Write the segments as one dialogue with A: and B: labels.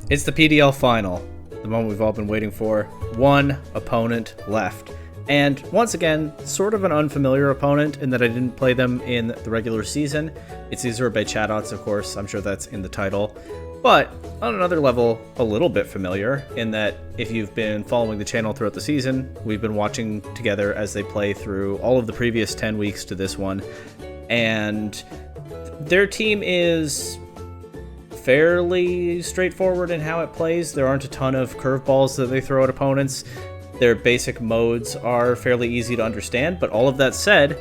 A: It's the PDL final, the moment we've all been waiting for. One opponent left. And once again, sort of an unfamiliar opponent in that I didn't play them in the regular season. It's Azure by Chatots, of course. I'm sure that's in the title. But on another level, a little bit familiar in that if you've been following the channel throughout the season, we've been watching together as they play through all of the previous 10 weeks to this one. And their team is fairly straightforward in how it plays. There aren't a ton of curveballs that they throw at opponents. Their basic modes are fairly easy to understand, but all of that said,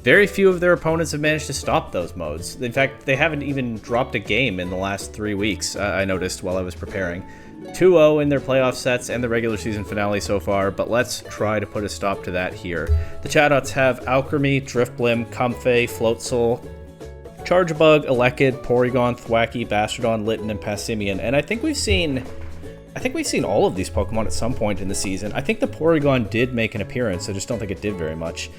A: very few of their opponents have managed to stop those modes. In fact, they haven't even dropped a game in the last 3 weeks, I noticed while I was preparing. 2-0 in their playoff sets and the regular season finale so far, but let's try to put a stop to that here. The Chatots have Alchemy, Driftblim, Comfey, Floatzel, Chargebug, Elekid, Porygon, Thwackey, Bastrodon, Litten, and Passimian. And I think we've seen all of these Pokemon at some point in the season. I think the Porygon did make an appearance, I just don't think it did very much.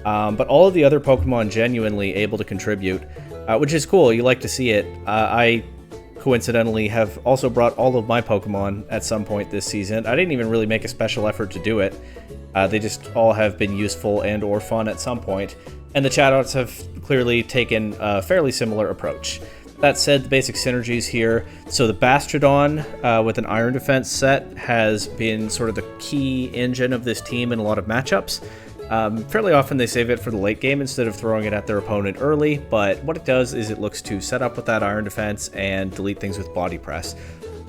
A: But all of the other Pokemon genuinely able to contribute, which is cool. You like to see it. I coincidentally have also brought all of my Pokemon at some point this season. I didn't even really make a special effort to do it. They just all have been useful and or fun at some point. And the Chatots have clearly taken a fairly similar approach. That said, the basic synergies here. So the Bastrodon with an Iron Defense set has been sort of the key engine of this team in a lot of matchups. Fairly often they save it for the late game instead of throwing it at their opponent early, but what it does is it looks to set up with that Iron Defense and delete things with Body Press.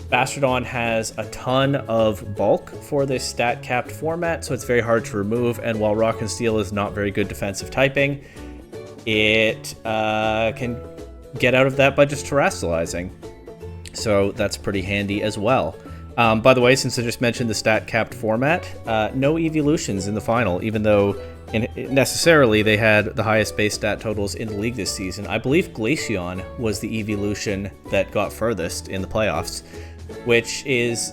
A: Bastrodon has a ton of bulk for this stat-capped format, so it's very hard to remove, and while Rock and Steel is not very good defensive typing, it can get out of that by just terrestrializing. So that's pretty handy as well. By the way, since I just mentioned the stat-capped format, no evolutions in the final, even though necessarily they had the highest base stat totals in the league this season. I believe Glaceon was the evolution that got furthest in the playoffs, which is,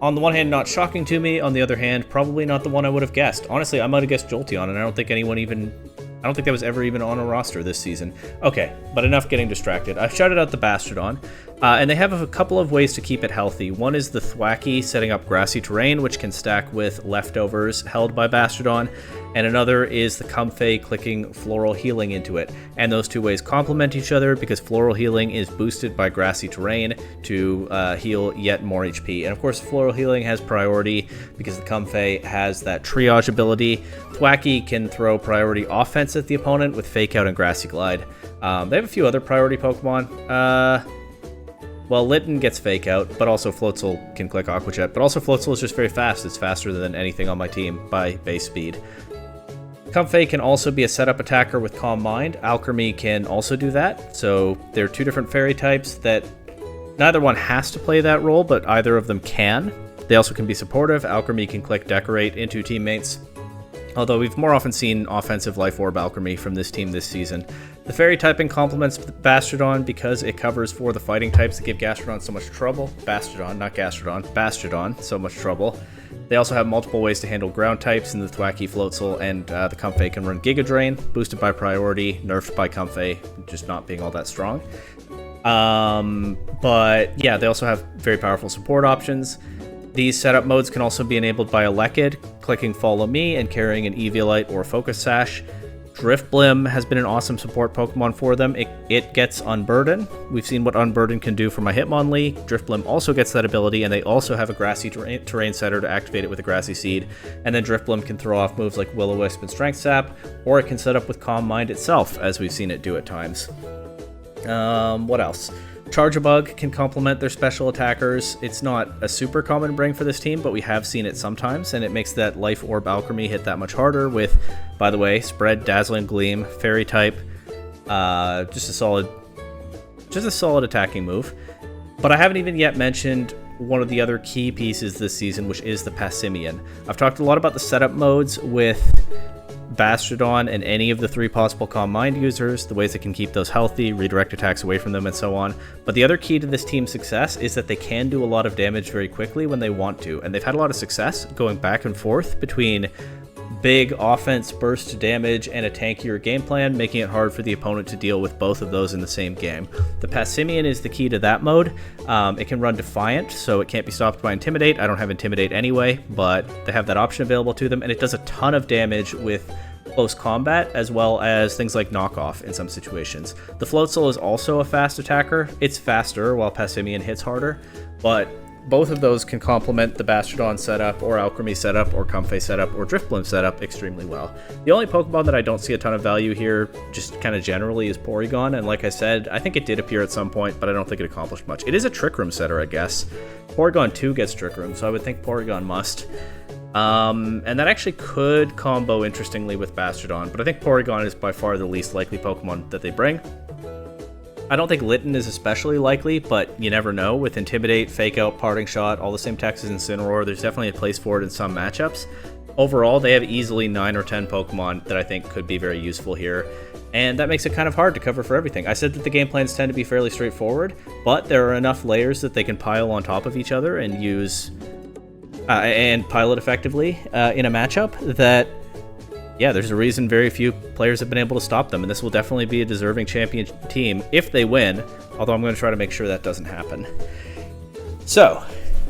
A: on the one hand, not shocking to me. On the other hand, probably not the one I would have guessed. Honestly, I might have guessed Jolteon, and I don't think that was ever even on a roster this season. Okay, but enough getting distracted. I've shouted out the Bastrodon, and they have a couple of ways to keep it healthy. One is the Thwackey setting up grassy terrain, which can stack with leftovers held by Bastrodon, and another is the Comfey clicking Floral Healing into it. And those two ways complement each other because Floral Healing is boosted by grassy terrain to heal yet more HP. And of course, Floral Healing has priority because the Comfey has that triage ability. Thwackey can throw priority offense at the opponent with Fake Out and Grassy Glide. They have a few other priority Pokemon. Well, Litten gets Fake Out, but also Floatzel can click Aqua Jet. But also Floatzel is just very fast. It's faster than anything on my team by base speed. Comfey can also be a setup attacker with Calm Mind. Alchemy can also do that. So there are two different fairy types that neither one has to play that role, but either of them can. They also can be supportive. Alchemy can click Decorate into teammates, although we've more often seen offensive Life Orb Alchemy from this team this season. The fairy typing complements Bastrodon because it covers for the fighting types that give Gastrodon so much trouble. Bastrodon, not Gastrodon. Bastrodon, so much trouble. They also have multiple ways to handle ground types in the Thwackey, Floatzel, and the Comfey can run Giga Drain, boosted by priority, nerfed by Comfey, just not being all that strong. But yeah, they also have very powerful support options. These setup modes can also be enabled by Elekid, clicking Follow Me and carrying an Eviolite or Focus Sash. Driftblim has been an awesome support Pokemon for them. It gets Unburden. We've seen what Unburden can do for my Hitmonlee. Driftblim also gets that ability, and they also have a Grassy Terrain setter to activate it with a Grassy Seed. And then Driftblim can throw off moves like Will-O-Wisp and Strength Sap, or it can set up with Calm Mind itself, as we've seen it do at times. What else? Chargebug can complement their special attackers. It's not a super common bring for this team, but we have seen it sometimes, and it makes that Life Orb Alchemy hit that much harder with, by the way, Spread, Dazzling Gleam, Fairy type, just a solid attacking move. But I haven't even yet mentioned one of the other key pieces this season, which is the Passimian. I've talked a lot about the setup modes with Bastrodon and any of the 3 possible Calm Mind users, the ways it can keep those healthy, redirect attacks away from them, and so on. But the other key to this team's success is that they can do a lot of damage very quickly when they want to, and they've had a lot of success going back and forth between big offense, burst damage, and a tankier game plan, making it hard for the opponent to deal with both of those in the same game. The Passimian is the key to that mode. It can run Defiant, so it can't be stopped by Intimidate. I don't have Intimidate anyway, but they have that option available to them, and it does a ton of damage with close combat, as well as things like knockoff in some situations. The Float Soul is also a fast attacker. It's faster, while Passimian hits harder, but both of those can complement the Bastrodon setup, or Alchemy setup, or Comfey setup, or Driftbloom setup extremely well. The only Pokemon that I don't see a ton of value here, just kind of generally, is Porygon, and like I said, I think it did appear at some point, but I don't think it accomplished much. It is a Trick Room setter, I guess. Porygon 2 gets Trick Room, so I would think Porygon must. And that actually could combo interestingly with Bastrodon, but I think Porygon is by far the least likely Pokemon that they bring. I don't think Litten is especially likely, but you never know. With Intimidate, Fake Out, Parting Shot, all the same techs as Incineroar, there's definitely a place for it in some matchups. Overall, they have easily 9 or 10 Pokemon that I think could be very useful here, and that makes it kind of hard to cover for everything. I said that the game plans tend to be fairly straightforward, but there are enough layers that they can pile on top of each other and use and pilot effectively in a matchup that, yeah, there's a reason very few players have been able to stop them, and this will definitely be a deserving champion team if they win, although I'm going to try to make sure that doesn't happen. So,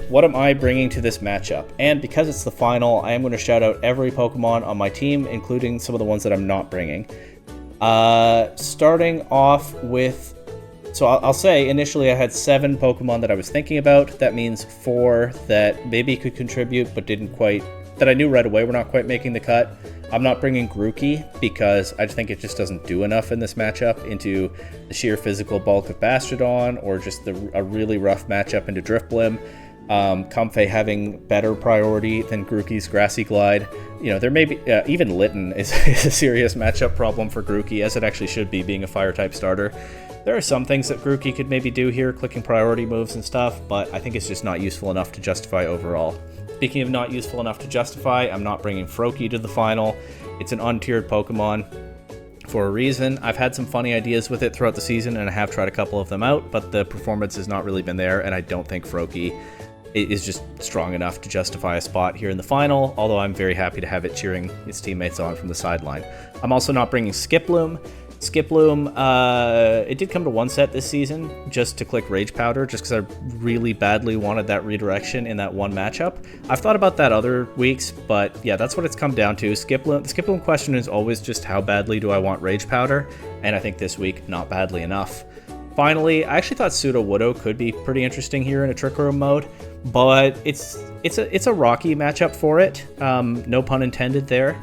A: what am I bringing to this matchup? And because it's the final, I am going to shout out every Pokemon on my team, including some of the ones that I'm not bringing. Starting off with... So I'll say, initially I had 7 Pokemon that I was thinking about. That means 4 that maybe could contribute, but didn't quite... that I knew right away were not quite making the cut. I'm not bringing Grookey because I think it just doesn't do enough in this matchup into the sheer physical bulk of Bastrodon, or just a really rough matchup into Driftblim. Comfey having better priority than Grookey's Grassy Glide. You know, there may be... even Litten is a serious matchup problem for Grookey, as it actually should be, being a Fire-type starter. There are some things that Grookey could maybe do here, clicking priority moves and stuff, but I think it's just not useful enough to justify overall. Speaking of not useful enough to justify, I'm not bringing Froakie to the final. It's an untiered Pokemon for a reason. I've had some funny ideas with it throughout the season, and I have tried a couple of them out, but the performance has not really been there, and I don't think Froakie is just strong enough to justify a spot here in the final, although I'm very happy to have it cheering its teammates on from the sideline. I'm also not bringing Skiploom. Skiploom, it did come to one set this season just to click Rage Powder, just because I really badly wanted that redirection in that one matchup. I've thought about that other weeks, but yeah, that's what it's come down to. The Skiploom question is always just how badly do I want Rage Powder, and I think this week, not badly enough. Finally, I actually thought Sudowoodo could be pretty interesting here in a Trick Room mode, but it's a rocky matchup for it. No pun intended there.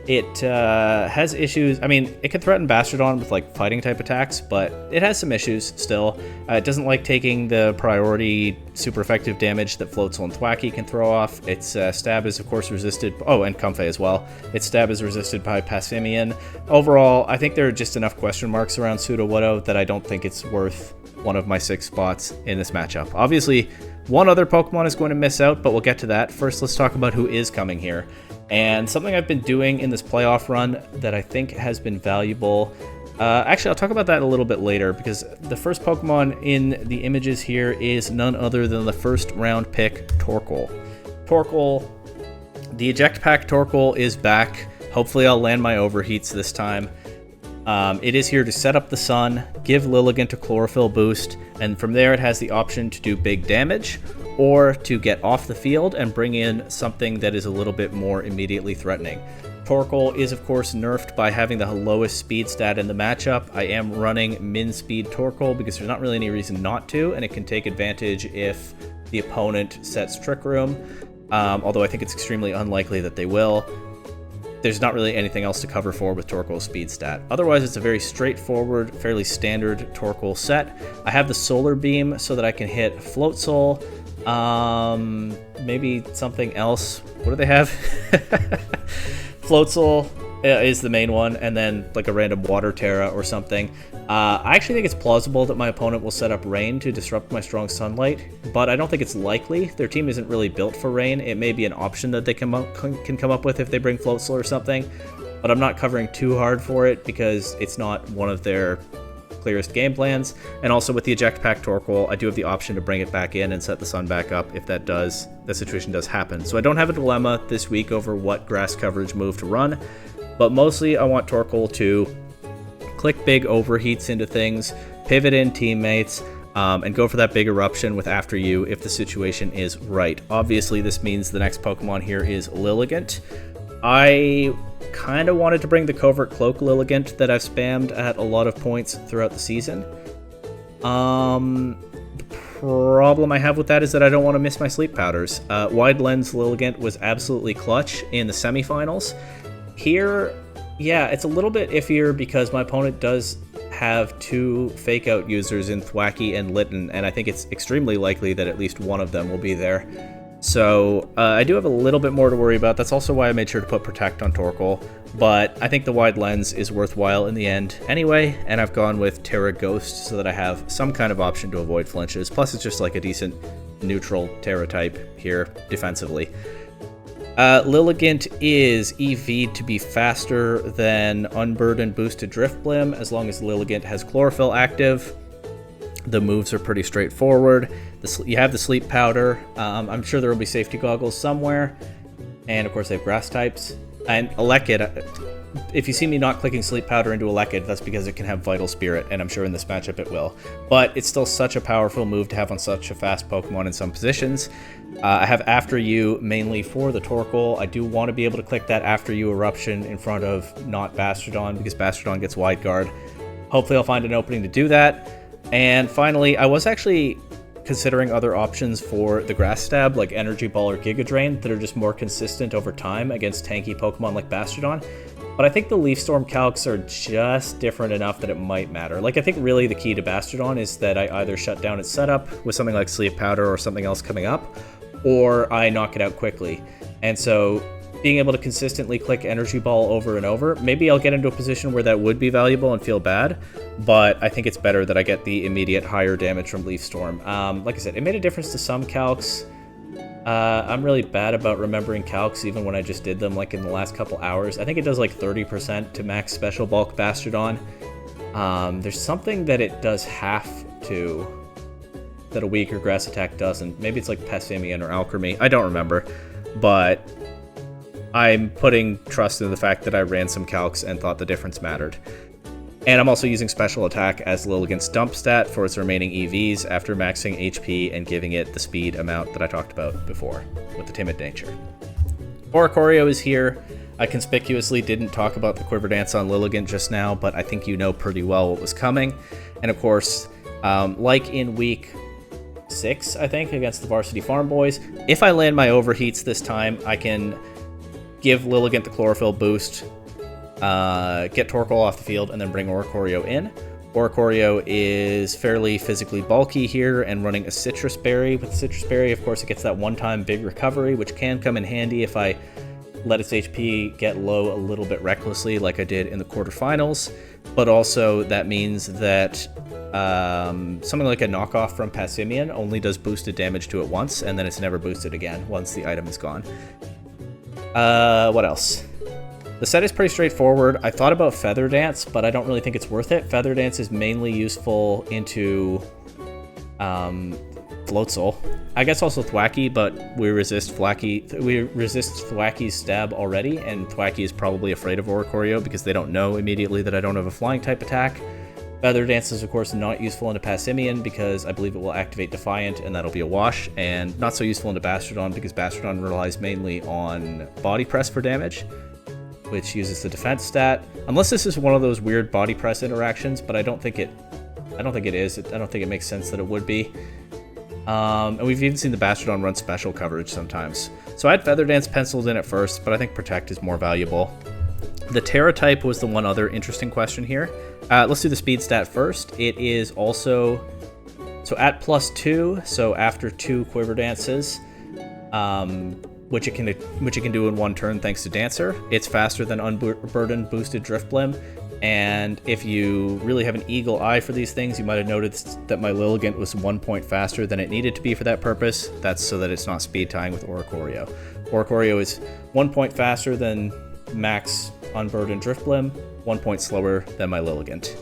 A: It has issues. I mean, it can threaten Bastrodon with like fighting type attacks, but it has some issues still. It doesn't like taking the priority super effective damage that Floatzel and Thwackey can throw off. Its stab is of course resisted. Oh, and Comfey as well. Its stab is resisted by Passimian. Overall, I think there are just enough question marks around Sudowoodo that I don't think it's worth one of my 6 spots in this matchup. Obviously, one other Pokemon is going to miss out, but we'll get to that. First, let's talk about who is coming here. And something I've been doing in this playoff run that I think has been valuable. Actually, I'll talk about that a little bit later, because the first Pokemon in the images here is none other than the first round pick, Torkoal. Torkoal, the Eject Pack Torkoal is back. Hopefully I'll land my overheats this time. It is here to set up the sun, give Lilligant a Chlorophyll boost, and from there it has the option to do big damage, or to get off the field and bring in something that is a little bit more immediately threatening. Torkoal is of course nerfed by having the lowest speed stat in the matchup. I am running min speed Torkoal because there's not really any reason not to, and it can take advantage if the opponent sets Trick Room, although I think it's extremely unlikely that they will. There's not really anything else to cover for with Torkoal's speed stat. Otherwise, it's a very straightforward, fairly standard Torkoal set. I have the Solar Beam so that I can hit Floatzel, maybe something else. What do they have? Floatzel is the main one, and then like a random Water Terra or something. I actually think it's plausible that my opponent will set up Rain to disrupt my strong Sunlight, but I don't think it's likely. Their team isn't really built for Rain. It may be an option that they can come up with if they bring Floatzel or something, but I'm not covering too hard for it because it's not one of their clearest game plans. And also with the Eject Pack Torkoal, I do have the option to bring it back in and set the sun back up if that situation does happen. So I don't have a dilemma this week over what grass coverage move to run, but mostly I want Torkoal to click big overheats into things, pivot in teammates, and go for that big eruption with After You if the situation is right. Obviously, this means the next Pokemon here is Lilligant. I kind of wanted to bring the Covert Cloak Lilligant that I've spammed at a lot of points throughout the season. The problem I have with that is that I don't want to miss my Sleep Powders. Wide Lens Lilligant was absolutely clutch in the semifinals. Here, yeah, it's a little bit iffier because my opponent does have 2 fake out users in Thwacky and Litten, and I think it's extremely likely that at least one of them will be there. So I do have a little bit more to worry about. That's also why I made sure to put Protect on Torkoal, but I think the Wide Lens is worthwhile in the end anyway, and I've gone with Terra Ghost so that I have some kind of option to avoid flinches. Plus it's just like a decent neutral Terra type here defensively. Lilligant is EV'd to be faster than Unburdened Boosted Driftblim as long as Lilligant has Chlorophyll active. The moves are pretty straightforward. You have the Sleep Powder. I'm sure there will be safety goggles somewhere. And of course they have grass types. And Elekid, if you see me not clicking Sleep Powder into Elekid, that's because it can have Vital Spirit, and I'm sure in this matchup it will. But it's still such a powerful move to have on such a fast Pokemon in some positions. I have After You mainly for the Torkoal. I do want to be able to click that After You Eruption in front of not Bastrodon, because Bastrodon gets Wide Guard. Hopefully I'll find an opening to do that. And finally, I was actually considering other options for the Grass Stab, like Energy Ball or Giga Drain, that are just more consistent over time against tanky Pokemon like Bastrodon. But I think the Leaf Storm calcs are just different enough that it might matter. Like, I think really the key to Bastrodon is that I either shut down its setup with something like Sleep Powder or something else coming up, or I knock it out quickly. And so being able to consistently click Energy Ball over and over, maybe I'll get into a position where that would be valuable and feel bad, but I think it's better that I get the immediate higher damage from Leaf Storm. Like I said, it made a difference to some calcs. I'm really bad about remembering calcs even when I just did them like in the last couple hours. I think it does like 30% to max Special Bulk Bastrodon. There's something that it does half to that a weaker Grass attack doesn't. Maybe it's like Passimian or Alchemy. I don't remember, but I'm putting trust in the fact that I ran some calcs and thought the difference mattered. And I'm also using Special Attack as Lilligant's dump stat for its remaining EVs after maxing HP and giving it the speed amount that I talked about before with the Timid nature. Oricorio is here. I conspicuously didn't talk about the Quiver Dance on Lilligant just now, but I think you know pretty well what was coming. And of course, like in week 6, I think, against the Varsity Farm Boys, if I land my overheats this time, I can give Lilligant the Chlorophyll boost, get Torkoal off the field, and then bring Oricorio in. Oricorio is fairly physically bulky here and running a Citrus Berry. With Citrus Berry, of course, it gets that one-time big recovery, which can come in handy if I let its HP get low a little bit recklessly like I did in the quarterfinals. But also that means that something like a knockoff from Passimian only does boosted damage to it once, and then it's never boosted again once the item is gone. What else? The set is pretty straightforward. I thought about Feather Dance, but I don't really think it's worth it. Feather Dance is mainly useful into Floatzel. I guess also Thwacky, but we resist Thwacky's stab already, and Thwacky is probably afraid of Oricorio because they don't know immediately that I don't have a flying type attack. Feather Dance is of course not useful into Passimian because I believe it will activate Defiant, and that'll be a wash, and not so useful into Bastrodon because Bastrodon relies mainly on Body Press for damage, which uses the defense stat. Unless this is one of those weird Body Press interactions, but I don't think it is. I don't think it makes sense that it would be. And we've even seen the Bastrodon run special coverage sometimes. So I had Feather Dance penciled in at first, but I think Protect is more valuable. The Terra type was the one other interesting question here. Let's do the speed stat first. It is also, so at +2, so after 2 Quiver Dances, which it can do in one turn thanks to Dancer. It's faster than Unburdened Boosted Driftblim, and if you really have an eagle eye for these things, you might have noticed that my Lilligant was 1 point faster than it needed to be for that purpose. That's so that it's not speed tying with Oricorio. Oricorio is 1 point faster than max Unburdened Driftblim, 1 point slower than my Lilligant.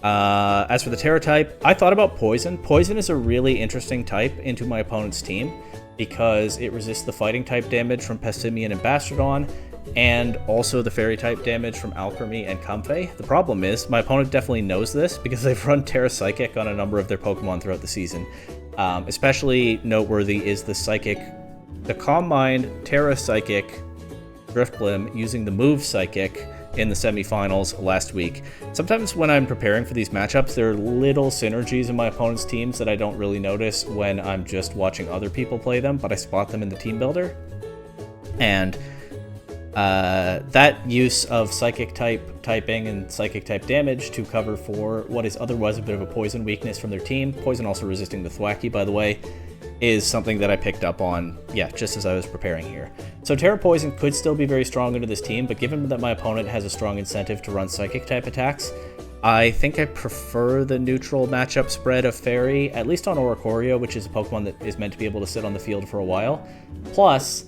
A: As for the Terra type, I thought about Poison. Poison is a really interesting type into my opponent's team because it resists the fighting type damage from Passimian and Bastardon, and also the fairy type damage from Alchemy and Comfey. The problem is, my opponent definitely knows this because they've run Terra Psychic on a number of their Pokemon throughout the season. Especially noteworthy is the Calm Mind Terra Psychic Drifblim using the move Psychic in the semifinals last week. Sometimes when I'm preparing for these matchups, there are little synergies in my opponent's teams that I don't really notice when I'm just watching other people play them, but I spot them in the Teambuilder. And that use of Psychic typing and Psychic type damage to cover for what is otherwise a bit of a Poison weakness from their team, Poison also resisting the Thwacky, by the way, is something that I picked up on, just as I was preparing here. So Terra Poison could still be very strong into this team, but given that my opponent has a strong incentive to run Psychic type attacks, I think I prefer the neutral matchup spread of Fairy, at least on Oricorio, which is a Pokemon that is meant to be able to sit on the field for a while. Plus,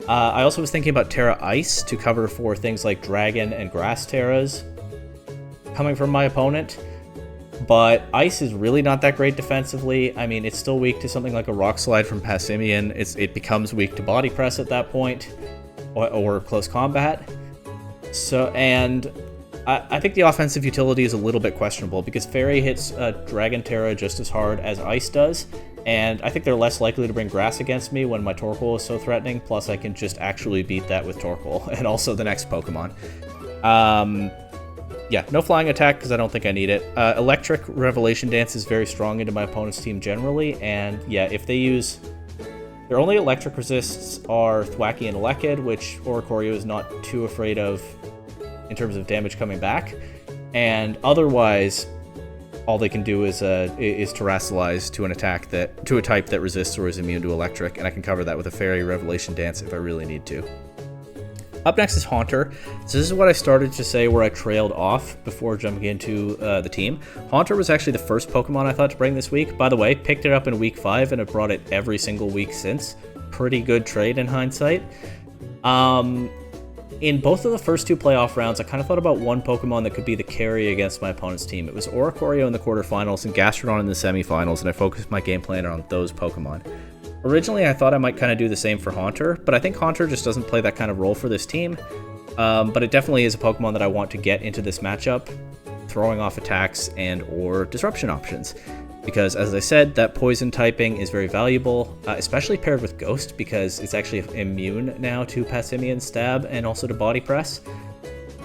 A: I also was thinking about Terra Ice to cover for things like Dragon and Grass Terras coming from my opponent. But Ice is really not that great defensively. I mean, it's still weak to something like a Rock Slide from Passimian. It becomes weak to Body Press at that point, or Close Combat. So, and I think the offensive utility is a little bit questionable because Fairy hits Dragon Terra just as hard as Ice does, and I think they're less likely to bring Grass against me when my Torkoal is so threatening, plus I can just actually beat that with Torkoal, and also the next Pokemon. Yeah, no flying attack because I don't think I need it. Electric Revelation Dance is very strong into my opponent's team generally, and yeah, if they use... Their only electric resists are Thwacky and Lekid, which Oricorio is not too afraid of in terms of damage coming back, and otherwise, all they can do is Terrasilize to a type that resists or is immune to electric, and I can cover that with a Fairy Revelation Dance if I really need to. Up next is Haunter. So this is what I started to say where I trailed off before jumping into the team. Haunter was actually the first Pokemon I thought to bring this week. By the way, picked it up in week 5 and have brought it every single week since. Pretty good trade in hindsight. In both of the first 2 playoff rounds, I kind of thought about one Pokemon that could be the carry against my opponent's team. It was Oricorio in the quarterfinals and Gastrodon in the semifinals, and I focused my game plan on those Pokemon. Originally, I thought I might kind of do the same for Haunter, but I think Haunter just doesn't play that kind of role for this team. But it definitely is a Pokemon that I want to get into this matchup, throwing off attacks and or disruption options. Because, as I said, that Poison typing is very valuable, especially paired with Ghost, because it's actually immune now to Passimian Stab and also to Body Press.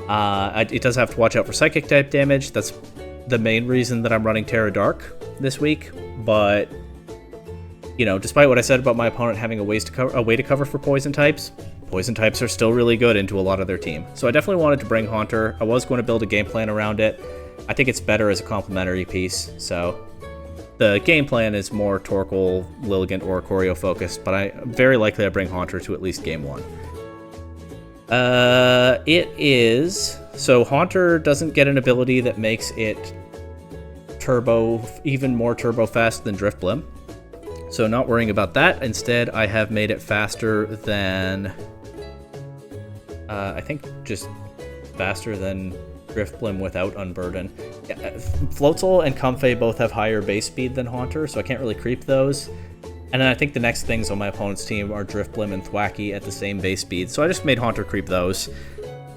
A: It does have to watch out for Psychic type damage. That's the main reason that I'm running Terra Dark this week, but... You know, despite what I said about my opponent having a way to cover for Poison types are still really good into a lot of their team. So I definitely wanted to bring Haunter. I was going to build a game plan around it. I think it's better as a complementary piece. So the game plan is more Torkoal, Lilligant, or Oricorio focused, but I'm very likely I bring Haunter to at least game 1. So Haunter doesn't get an ability that makes it even more turbo fast than Drifblim. So not worrying about that. Instead, I have made it faster than... I think just faster than Drifblim without Unburden. Yeah, Floatzel and Comfey both have higher base speed than Haunter, so I can't really creep those. And then I think the next things on my opponent's team are Drifblim and Thwacky at the same base speed, so I just made Haunter creep those.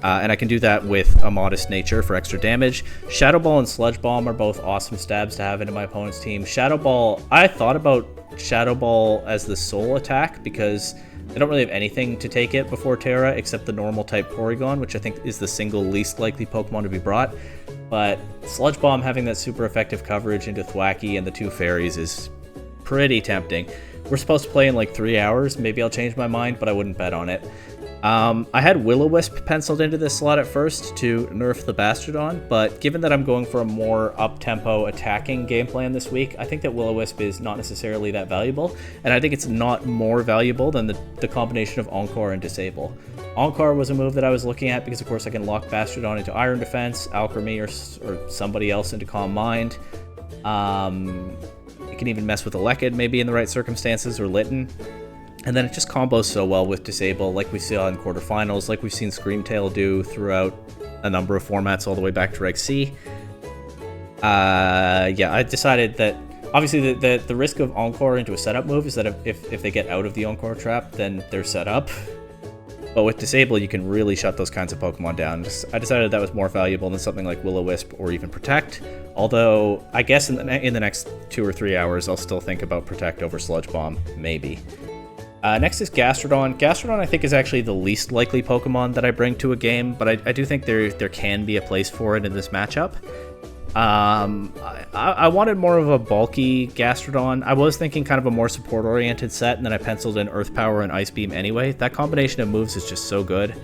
A: And I can do that with a Modest Nature for extra damage. Shadow Ball and Sludge Bomb are both awesome stabs to have into my opponent's team. Shadow Ball, I thought about Shadow Ball as the sole attack because I don't really have anything to take it before Terra except the normal type Porygon, which I think is the single least likely Pokemon to be brought. But Sludge Bomb having that super effective coverage into Thwacky and the 2 fairies is pretty tempting. We're supposed to play in like 3 hours. Maybe I'll change my mind, but I wouldn't bet on it. I had Will-O-Wisp penciled into this slot at first to nerf the Bastardon, but given that I'm going for a more up-tempo attacking game plan this week, I think that Will-O-Wisp is not necessarily that valuable, and I think it's not more valuable than the combination of Encore and Disable. Encore was a move that I was looking at because, of course, I can lock Bastardon into Iron Defense, Alchemy, or somebody else into Calm Mind. You can even mess with Lekid maybe in the right circumstances, or Litten. And then it just combos so well with Disable, like we saw in quarterfinals, like we've seen Screamtail do throughout a number of formats all the way back to Reg C. Yeah, I decided that obviously the risk of Encore into a setup move is that if they get out of the Encore trap, then they're set up. But with Disable, you can really shut those kinds of Pokemon down. I decided that was more valuable than something like Will-O-Wisp or even Protect. Although, I guess in the next 2 or 3 hours, I'll still think about Protect over Sludge Bomb, maybe. Next is Gastrodon. Gastrodon, I think, is actually the least likely Pokemon that I bring to a game, but I do think there can be a place for it in this matchup. I wanted more of a bulky Gastrodon. I was thinking kind of a more support-oriented set, and then I penciled in Earth Power and Ice Beam anyway. That combination of moves is just so good.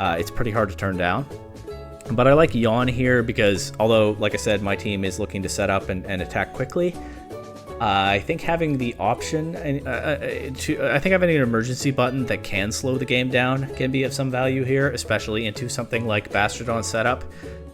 A: It's pretty hard to turn down. But I like Yawn here because, although, like I said, my team is looking to set up and attack quickly, I think having the option, I think having an emergency button that can slow the game down can be of some value here, especially into something like Bastrodon setup.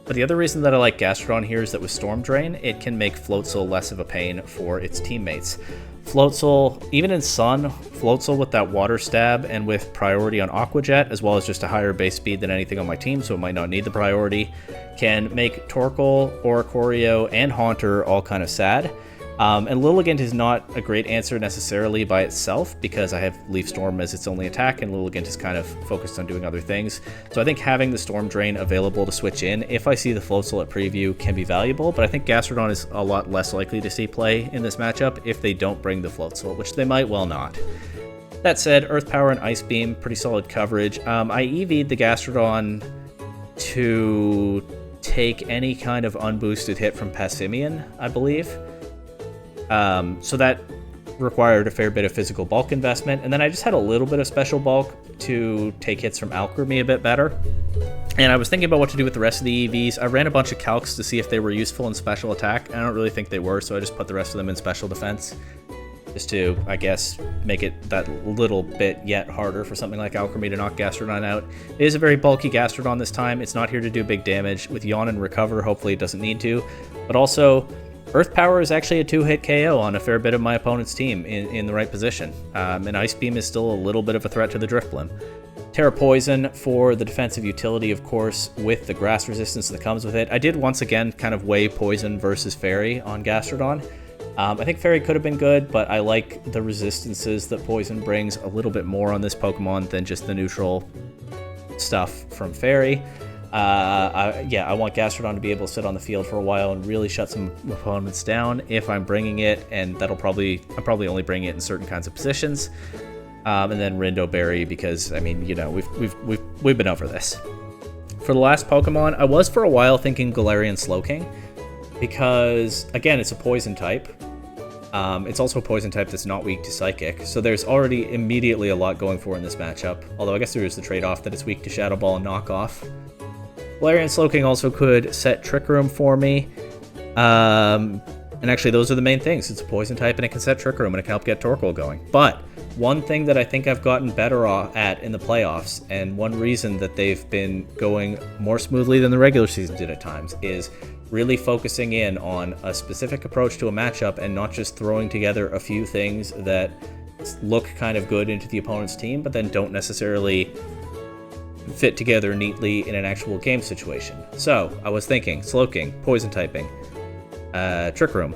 A: But the other reason that I like Gastrodon here is that with Storm Drain, it can make Floatzel less of a pain for its teammates. Floatzel, even in Sun, Floatzel with that Water Stab and with priority on Aqua Jet, as well as just a higher base speed than anything on my team, so it might not need the priority, can make Torkoal, Oricorio, and Haunter all kind of sad. And Lilligant is not a great answer necessarily by itself because I have Leaf Storm as its only attack and Lilligant is kind of focused on doing other things. So I think having the Storm Drain available to switch in if I see the Floatzel at preview can be valuable, but I think Gastrodon is a lot less likely to see play in this matchup if they don't bring the Floatzel, which they might well not. That said, Earth Power and Ice Beam, pretty solid coverage. I EV'd the Gastrodon to take any kind of unboosted hit from Passimian, I believe. So that required a fair bit of physical bulk investment, and then I just had a little bit of special bulk to take hits from Alchemy a bit better. And I was thinking about what to do with the rest of the EVs. I ran a bunch of calcs to see if they were useful in special attack. I don't really think they were, so I just put the rest of them in special defense. Just to, I guess, make it that little bit yet harder for something like Alchemy to knock Gastrodon out. It is a very bulky Gastrodon this time. It's not here to do big damage. With Yawn and Recover, hopefully it doesn't need to. But also, Earth Power is actually a 2-hit KO on a fair bit of my opponent's team in the right position. And Ice Beam is still a little bit of a threat to the Drifblim. Terra Poison for the defensive utility, of course, with the grass resistance that comes with it. I did once again kind of weigh Poison versus Fairy on Gastrodon. I think Fairy could have been good, but I like the resistances that Poison brings a little bit more on this Pokemon than just the neutral stuff from Fairy. I want Gastrodon to be able to sit on the field for a while and really shut some opponents down if I'm bringing it, and I'm probably only bringing it in certain kinds of positions. And then Rindo Berry because, I mean, you know, we've been over this. For the last Pokemon, I was for a while thinking Galarian Slowking because, again, it's a Poison type. It's also a Poison type that's not weak to Psychic, so there's already immediately a lot going for in this matchup, although I guess there is the trade-off that it's weak to Shadow Ball and Knockoff. Galarian Slowking also could set Trick Room for me, and actually those are the main things. It's a Poison type and it can set Trick Room and it can help get Torkoal going. But one thing that I think I've gotten better at in the playoffs, and one reason that they've been going more smoothly than the regular season did at times, is really focusing in on a specific approach to a matchup and not just throwing together a few things that look kind of good into the opponent's team, but then don't necessarily fit together neatly in an actual game situation. So I was thinking Slowking, Poison typing, Trick Room.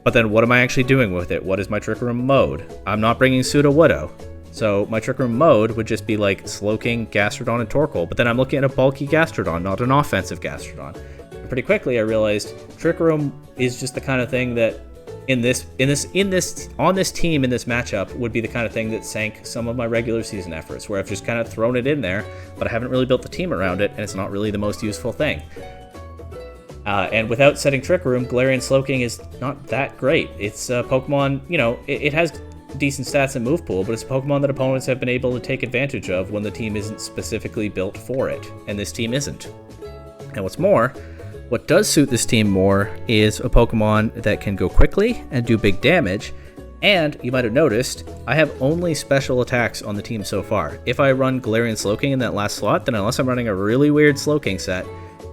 A: But then what am I actually doing with it? What is my Trick Room mode? I'm not bringing Sudowoodo. So my Trick Room mode would just be like Slowking, Gastrodon, and Torkoal. But then I'm looking at a bulky Gastrodon, not an offensive Gastrodon. And pretty quickly I realized Trick Room is just the kind of thing that on this team in this matchup would be the kind of thing that sank some of my regular season efforts, where I've just kind of thrown it in there, but I haven't really built the team around it, and it's not really the most useful thing. And without setting Trick Room, Galarian Slowking is not that great. It's a Pokemon, you know, it has decent stats and move pool, but it's a Pokemon that opponents have been able to take advantage of when the team isn't specifically built for it, and this team isn't. And what's more, what does suit this team more is a Pokemon that can go quickly and do big damage, and you might have noticed, I have only special attacks on the team so far. If I run Galarian Slowking in that last slot, then unless I'm running a really weird Slowking set,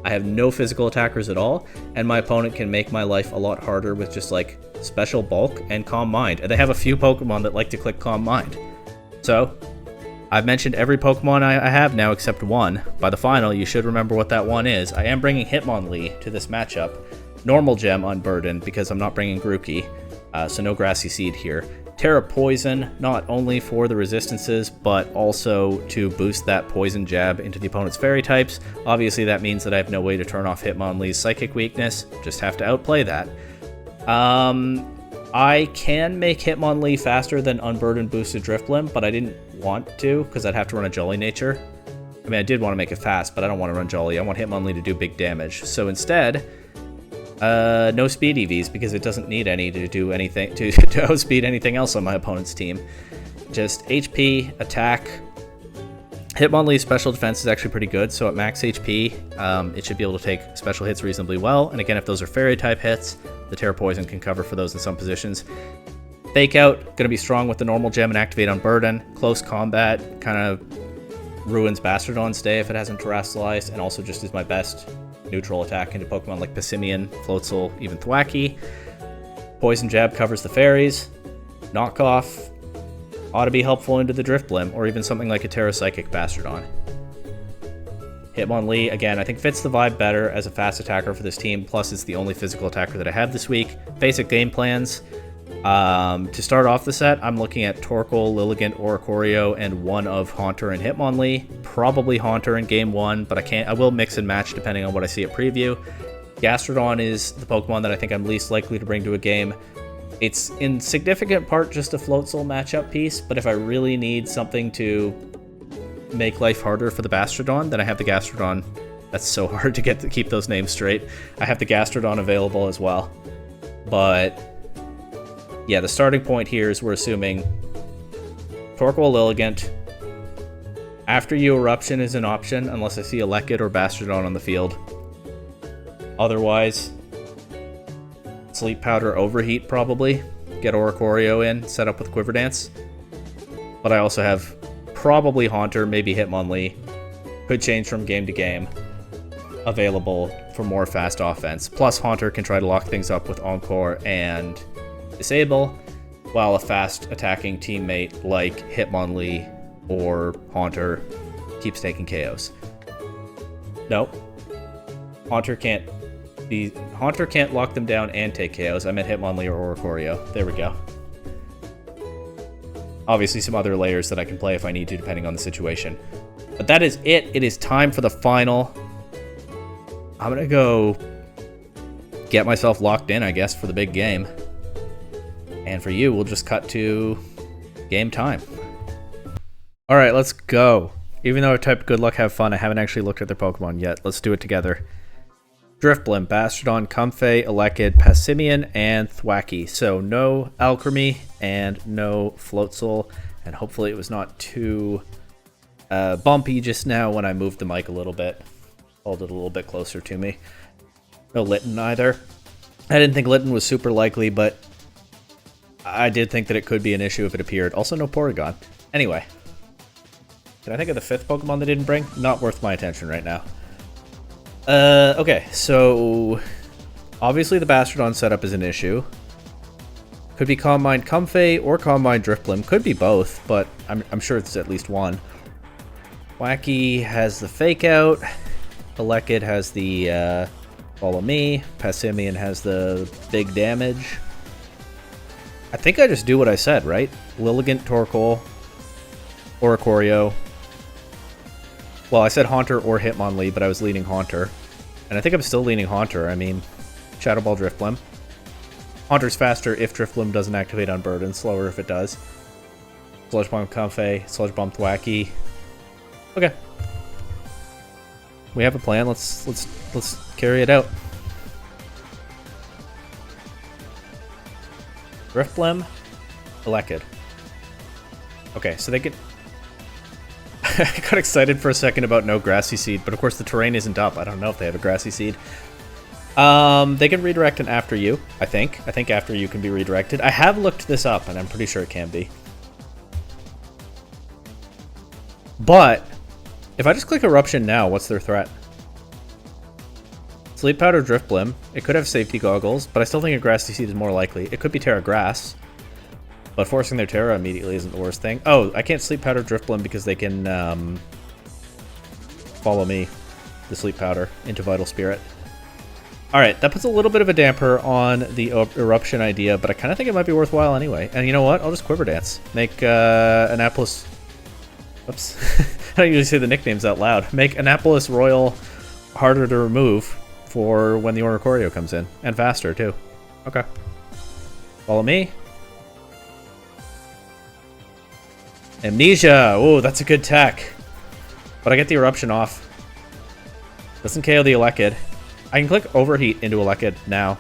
A: I have no physical attackers at all, and my opponent can make my life a lot harder with just like Special Bulk and Calm Mind, and they have a few Pokemon that like to click Calm Mind. So, I've mentioned every Pokemon I have now except one. By the final, you should remember what that one is. I am bringing Hitmonlee to this matchup. Normal Gem Unburdened because I'm not bringing Grookey, so no Grassy Seed here. Terra Poison, not only for the resistances, but also to boost that Poison Jab into the opponent's fairy types. Obviously, that means that I have no way to turn off Hitmonlee's Psychic weakness, just have to outplay that. I can make Hitmonlee faster than Unburdened boosted Drifblim, but I didn't want to, because I'd have to run a Jolly Nature. I mean, I did want to make it fast, but I don't want to run Jolly. I want Hitmonlee to do big damage. So instead, no speed EVs, because it doesn't need any to do anything, to outspeed anything else on my opponent's team. Just HP, attack. Hitmonlee's special defense is actually pretty good, so at max HP, it should be able to take special hits reasonably well. And again, if those are fairy type hits, the Terra Poison can cover for those in some positions. Fake Out, gonna be strong with the normal gem and activate Unburden. Close combat, kind of ruins Bastardon's day if it hasn't Terrestrialized, and also just is my best neutral attack into Pokemon like Passimian, Floatzel, even Thwackey. Poison Jab covers the fairies. Knockoff ought to be helpful into the Drifblim, or even something like a Terra Psychic Bastardon. Hitmonlee, again, I think fits the vibe better as a fast attacker for this team, plus it's the only physical attacker that I have this week. Basic game plans. To start off the set, I'm looking at Torkoal, Lilligant, Oricorio, and one of Haunter and Hitmonlee. Probably Haunter in game 1, but I will mix and match depending on what I see at preview. Gastrodon is the Pokemon that I think I'm least likely to bring to a game. It's in significant part just a Floatzel matchup piece, but if I really need something to make life harder for the Bastrodon, then I have the Gastrodon. That's so hard to keep those names straight. I have the Gastrodon available as well. But yeah, the starting point here is we're assuming Torkoal, Lilligant. After you, Eruption is an option, unless I see a Lekid or Bastrodon on the field. Otherwise, Sleep Powder, Overheat probably. Get Oricorio in, set up with Quiver Dance. But I also have probably Haunter, maybe Hitmonlee. Could change from game to game. Available for more fast offense. Plus, Haunter can try to lock things up with Encore and Disable, while a fast attacking teammate like Hitmonlee or Haunter keeps taking KOs. Nope. Haunter can't lock them down and take KOs. I meant Hitmonlee or Oricorio. There we go. Obviously some other layers that I can play if I need to, depending on the situation. But that is it. It is time for the final. I'm gonna go get myself locked in, I guess, for the big game. And for you, we'll just cut to game time. All right, let's go. Even though I typed good luck, have fun, I haven't actually looked at their Pokemon yet. Let's do it together. Drifblim, Bastrodon, Comfey, Elekid, Passimian, and Thwackey. So no Alchemy and no Floatzel. And hopefully it was not too bumpy just now when I moved the mic a little bit. Hold it a little bit closer to me. No Litten either. I didn't think Litten was super likely, but I did think that it could be an issue if it appeared. Also, no Porygon. Anyway. Can I think of the 5th Pokemon they didn't bring? Not worth my attention right now. Okay, so obviously the Bastrodon setup is an issue. Could be Calm Mind Comfey or Calm Mind Drifblim. Could be both, but I'm sure it's at least one. Wacky has the Fake Out. Elekid has the Follow Me. Passimian has the big damage. I think I just do what I said, right? Lilligant, Torkoal, Oricorio. Well, I said Haunter or Hitmonlee, but I was leaning Haunter. And I think I'm still leaning Haunter. I mean, Shadow Ball Drifblim. Haunter's faster if Drifblim doesn't activate Unburden, slower if it does. Sludge Bomb Comfey, Sludge Bomb Thwackey. Okay. We have a plan. Let's carry it out. Drifblim, Elekid. Okay, so they could... I got excited for a second about no Grassy Seed, but of course the terrain isn't up. I don't know if they have a Grassy Seed. They can redirect an After You, I think. I think After You can be redirected. I have looked this up, and I'm pretty sure it can be. But, if I just click Eruption now, what's their threat? Sleep Powder Drifblim. It could have Safety Goggles, but I still think a Grassy Seed is more likely. It could be Terra Grass. But forcing their Terra immediately isn't the worst thing. Oh, I can't Sleep Powder Drifblim because they can Follow Me, the Sleep Powder, into Vital Spirit. All right, that puts a little bit of a damper on the eruption idea, but I kind of think it might be worthwhile anyway. And you know what? I'll just Quiver Dance. Make Annapolis... Oops. I don't usually say the nicknames out loud. Make Annapolis Royal harder to remove for when the Oricorio comes in. And faster, too. Okay. Follow me. Amnesia! Oh, that's a good tech. But I get the eruption off. Doesn't KO the Elekid. I can click Overheat into Elekid now.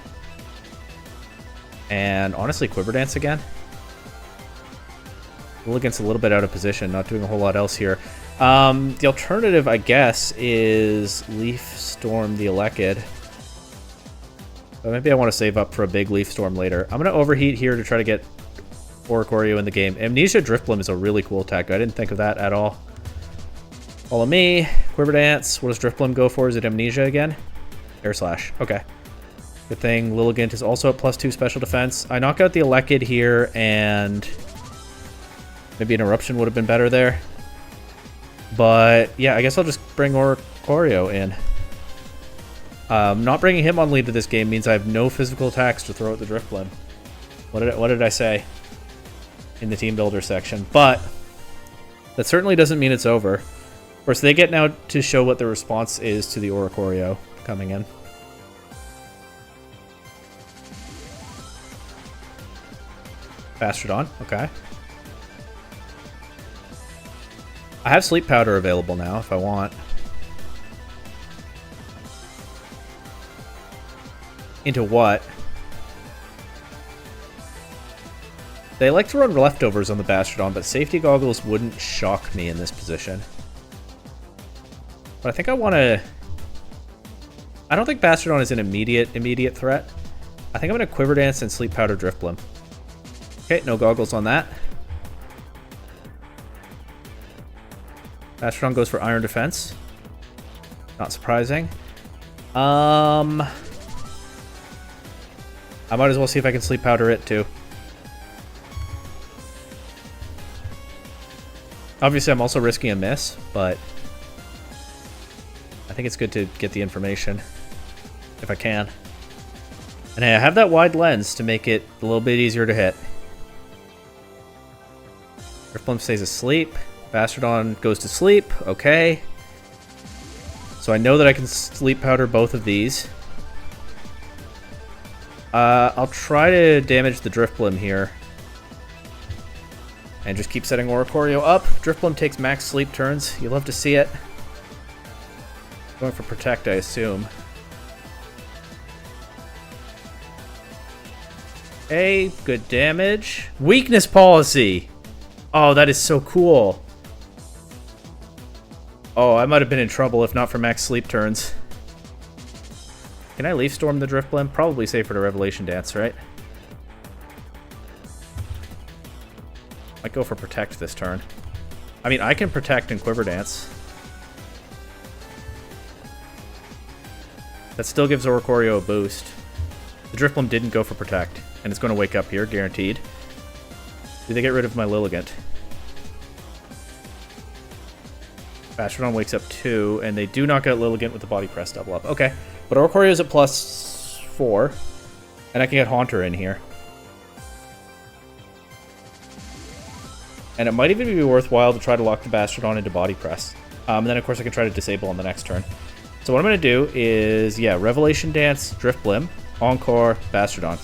A: And honestly, Quiver Dance again. Lilligant's a little bit out of position, not doing a whole lot else here. The alternative, I guess, is Leaf Storm the Elekid. But maybe I want to save up for a big Leaf Storm later. I'm going to Overheat here to try to get Oricorio in the game. Amnesia Driftblim is a really cool tech. I didn't think of that at all. Follow me. Quiver Dance. What does Driftblim go for? Is it Amnesia again? Air Slash. Okay. Good thing Lilligant is also at +2 special defense. I knock out the Elekid here, and maybe an Eruption would have been better there. But yeah, I guess I'll just bring Oricorio in. Not bringing him on lead to this game means I have no physical attacks to throw at the Driftblim. What did I say in the team builder section? But that certainly doesn't mean it's over. Of course, they get now to show what the response is to the Oricorio coming in. Bastardon, okay. I have Sleep Powder available now if I want. Into what? They like to run leftovers on the Bastardon, but Safety Goggles wouldn't shock me in this position. But I think I want to... I don't think Bastardon is an immediate threat. I think I'm going to Quiver Dance and Sleep Powder Driftblim. Okay, no goggles on that. Bastardon goes for Iron Defense. Not surprising. I might as well see if I can Sleep Powder it too. Obviously, I'm also risking a miss, but I think it's good to get the information if I can. And hey, I have that wide lens to make it a little bit easier to hit. Driftblim stays asleep. Bastardon goes to sleep. Okay. So I know that I can Sleep Powder both of these. I'll try to damage the Driftblim here. And just keep setting Oricorio up. Driftblim takes max sleep turns. You love to see it. Going for Protect, I assume. Okay, good damage. Weakness Policy! Oh, that is so cool. Oh, I might have been in trouble if not for max sleep turns. Can I Leaf Storm the Driftblim? Probably safer to Revelation Dance, right? Might go for Protect this turn. I mean, I can Protect and Quiver Dance. That still gives Oricorio a boost. The Driftblim didn't go for Protect, and it's going to wake up here, guaranteed. Do they get rid of my Lilligant? Bastardon wakes up 2, and they do knock out Lilligant with the Body Press double up. Okay, but Oricorio's at +4, and I can get Haunter in here. And it might even be worthwhile to try to lock the Bastardon into Body Press. And then, of course, I can try to disable on the next turn. So what I'm going to do is, yeah, Revelation Dance, Driftblim, Encore, Bastardon.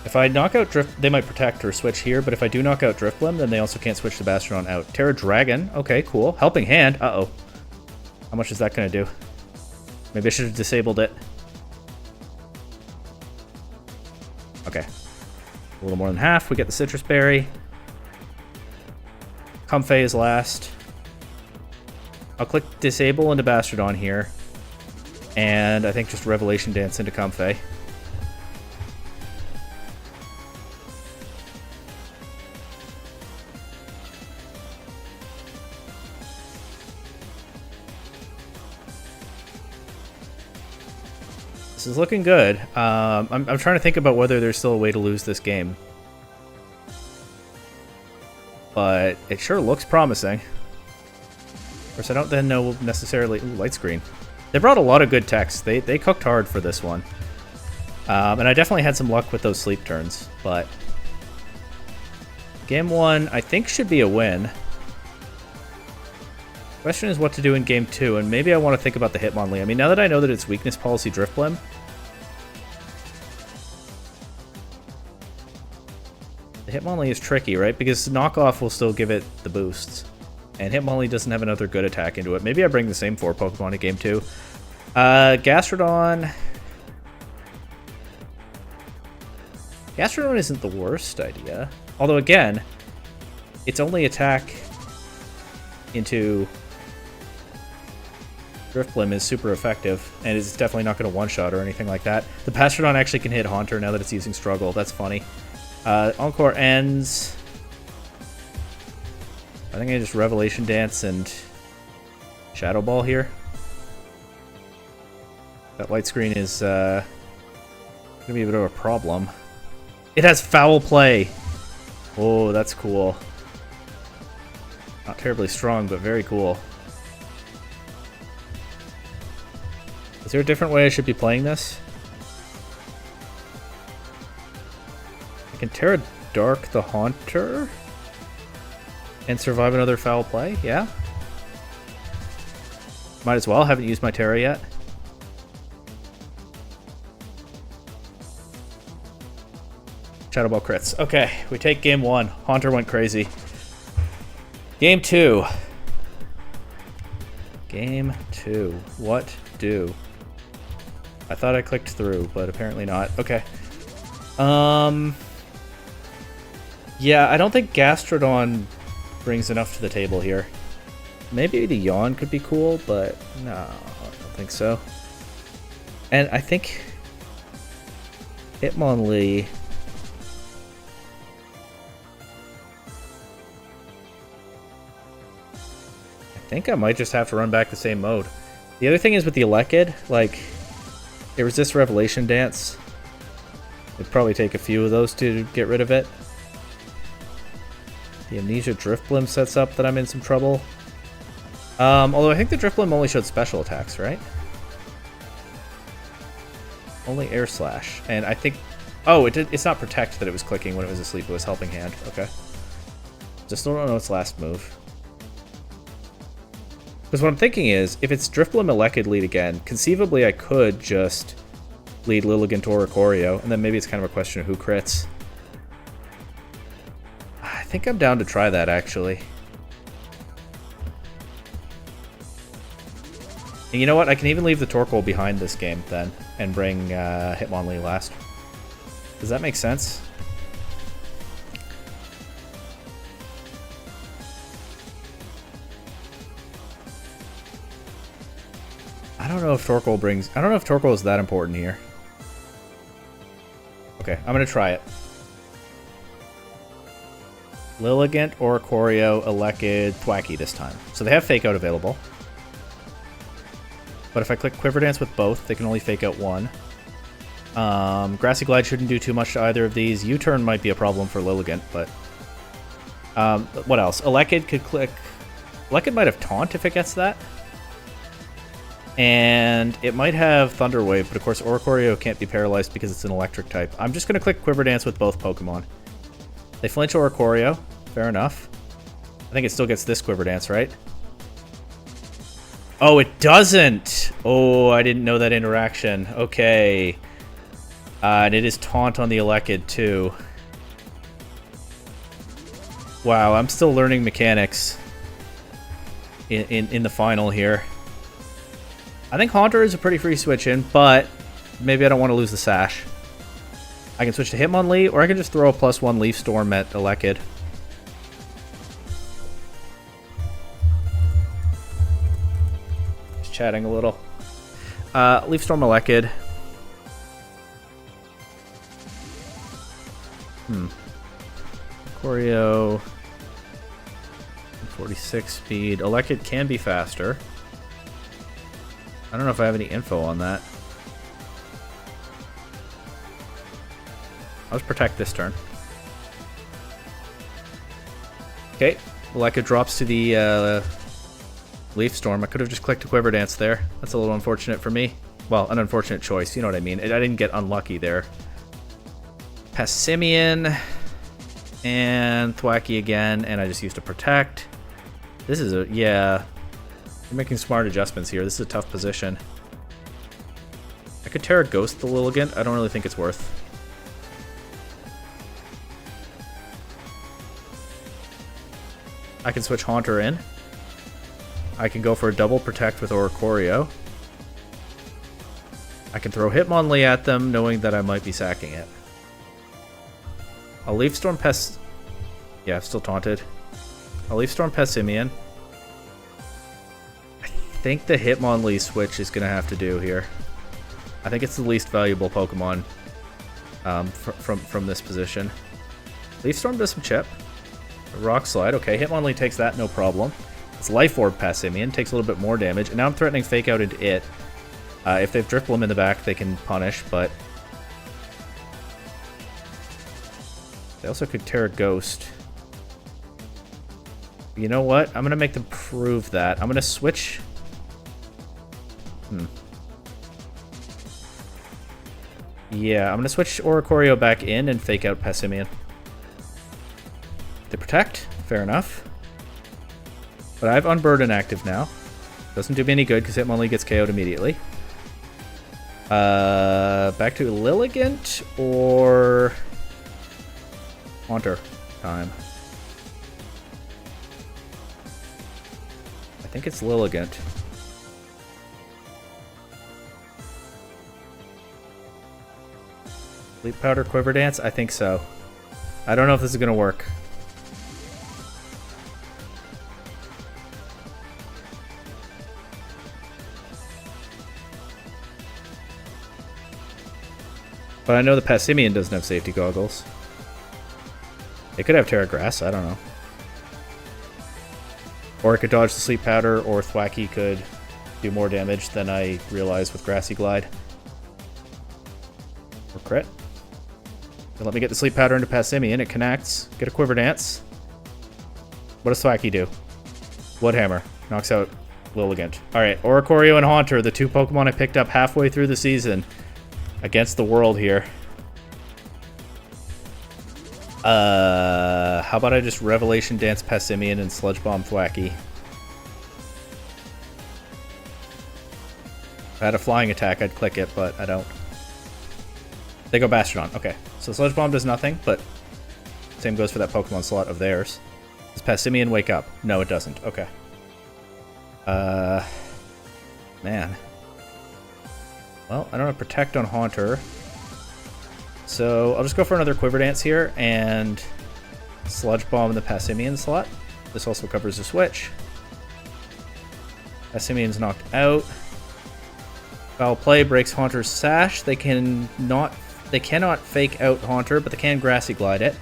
A: If I knock out Drift, they might Protect or switch here, but if I do knock out Driftblim, then they also can't switch the Bastardon out. Terra Dragon, okay, cool. Helping Hand, uh-oh. How much is that going to do? Maybe I should have disabled it. Okay. A little more than half. We get the Citrus Berry. Comfey is last. I'll click Disable into Bastardon here. And I think just Revelation Dance into Comfey. This is looking good. I'm trying to think about whether there's still a way to lose this game. But it sure looks promising. Of course, I don't then know necessarily... Ooh, light screen. They brought a lot of good text. They cooked hard for this one. And I definitely had some luck with those sleep turns, but... Game 1, I think, should be a win. Question is what to do in Game 2, and maybe I want to think about the Hitmonlee. I mean, now that I know that it's weakness policy Driftblim... The Hitmonlee is tricky, right? Because knockoff will still give it the boosts. And Hitmonlee doesn't have another good attack into it. Maybe I bring the same 4 Pokemon to Game 2. Gastrodon... Gastrodon isn't the worst idea. Although, again, its only attack into Driftblim is super effective, and it's definitely not going to one-shot or anything like that. The Pastrodon actually can hit Haunter now that it's using Struggle. That's funny. Encore ends... I think I just Revelation Dance and Shadow Ball here. That light screen is going to be a bit of a problem. It has Foul Play! Oh, that's cool. Not terribly strong, but very cool. Is there a different way I should be playing this? I can Terra Dark the Haunter and survive another Foul Play, yeah? Might as well, haven't used my Terra yet. Shadow Ball crits. Okay, we take Game 1. Haunter went crazy. Game 2. Game 2. What do? I thought I clicked through, but apparently not. Okay. Yeah, I don't think Gastrodon brings enough to the table here. Maybe the Yawn could be cool, but no, I don't think so. And I think Hitmonlee... I think I might just have to run back the same mode. The other thing is with the Elekid, like, it resists Revelation Dance. It'd probably take a few of those to get rid of it. The Amnesia Driftblim sets up that I'm in some trouble. Although I think the Driftblim only showed special attacks, right? Only Air Slash. And I think... Oh, it's not Protect that it was clicking when it was asleep. It was Helping Hand. Okay. Just don't know its last move. Because what I'm thinking is, if it's Driftblim Elekid lead again, conceivably I could just lead Lilligant or Ikorio, and then maybe it's kind of a question of who crits. I think I'm down to try that, actually. And you know what? I can even leave the Torkoal behind this game, then, and bring Hitmonlee last. Does that make sense? I don't know if Torkoal brings... I don't know if Torkoal is that important here. Okay, I'm going to try it. Lilligant, Oricorio, Elekid, Thwackey this time. So they have Fake Out available. But if I click Quiver Dance with both, they can only Fake Out one. Grassy Glide shouldn't do too much to either of these. U-Turn might be a problem for Lilligant, but... what else? Elekid could click... Elekid might have Taunt if it gets that. And it might have Thunder Wave, but of course Oricorio can't be paralyzed because it's an electric type. I'm just going to click Quiver Dance with both Pokemon. They flinch Oricorio. Fair enough. I think it still gets this Quiver Dance, right? Oh, it doesn't! Oh, I didn't know that interaction. Okay. And it is Taunt on the Elekid, too. Wow, I'm still learning mechanics in the final here. I think Haunter is a pretty free switch in, but maybe I don't want to lose the Sash. I can switch to Hitmonlee, or I can just throw a +1 Leaf Storm at Elekid. Just chatting a little. Leaf Storm Elekid. Choreo. 46 speed. Elekid can be faster. I don't know if I have any info on that. I'll just Protect this turn. Okay, Elekid drops to the Leaf Storm. I could have just clicked a Quiver Dance there. That's a little unfortunate for me. Well, an unfortunate choice. You know what I mean. I didn't get unlucky there. Passimian and Thwacky again, and I just used to protect. This is a... yeah. You're making smart adjustments here. This is a tough position. I could Terra Ghost the Lilligant. I don't really think it's worth. I can switch Haunter in. I can go for a double protect with Oricorio. I can throw Hitmonlee at them, knowing that I might be sacking it. I'll Leaf Storm Pest... yeah, I'm still taunted. I'll Leaf Storm Passimian. I think the Hitmonlee switch is going to have to do here. I think it's the least valuable Pokemon from this position. Leaf Storm does some chip. Rock Slide, okay, Hitmonlee takes that, no problem. It's Life Orb Passimian, takes a little bit more damage, and now I'm threatening Fake Out into it. If they've Driploom in the back, they can punish, but... they also could Terra Ghost. You know what? I'm going to make them prove that. I'm going to switch... yeah, I'm going to switch Oricorio back in and Fake Out Passimian. They protect, fair enough. But I have Unburden active now. Doesn't do me any good because Hitmonlee gets KO'd immediately. Back to Lilligant or Haunter time. I think it's Lilligant. Sleep Powder Quiver Dance? I think so. I don't know if this is going to work. But I know the Passimian doesn't have safety goggles. It could have Terra Grass, I don't know. Or it could dodge the Sleep Powder, or Thwacky could do more damage than I realized with Grassy Glide. Or crit. So let me get the Sleep Powder into Passimian, it connects. Get a Quiver Dance. What does Thwacky do? Woodhammer. Knocks out Lilligant. Alright, Oricorio and Haunter, the two Pokemon I picked up halfway through the season. Against the world here. How about I just Revelation Dance Passimian and Sludge Bomb Thwacky? If I had a flying attack, I'd click it, but I don't. They go Bastrodon. Okay, so Sludge Bomb does nothing, but same goes for that Pokemon slot of theirs. Does Passimian wake up? No, it doesn't. Okay. Man. Well, I don't have Protect on Haunter. So I'll just go for another Quiver Dance here and Sludge Bomb in the Passimian slot. This also covers the switch. Passimian's knocked out. Foul Play breaks Haunter's Sash. They cannot Fake Out Haunter, but they can Grassy Glide it.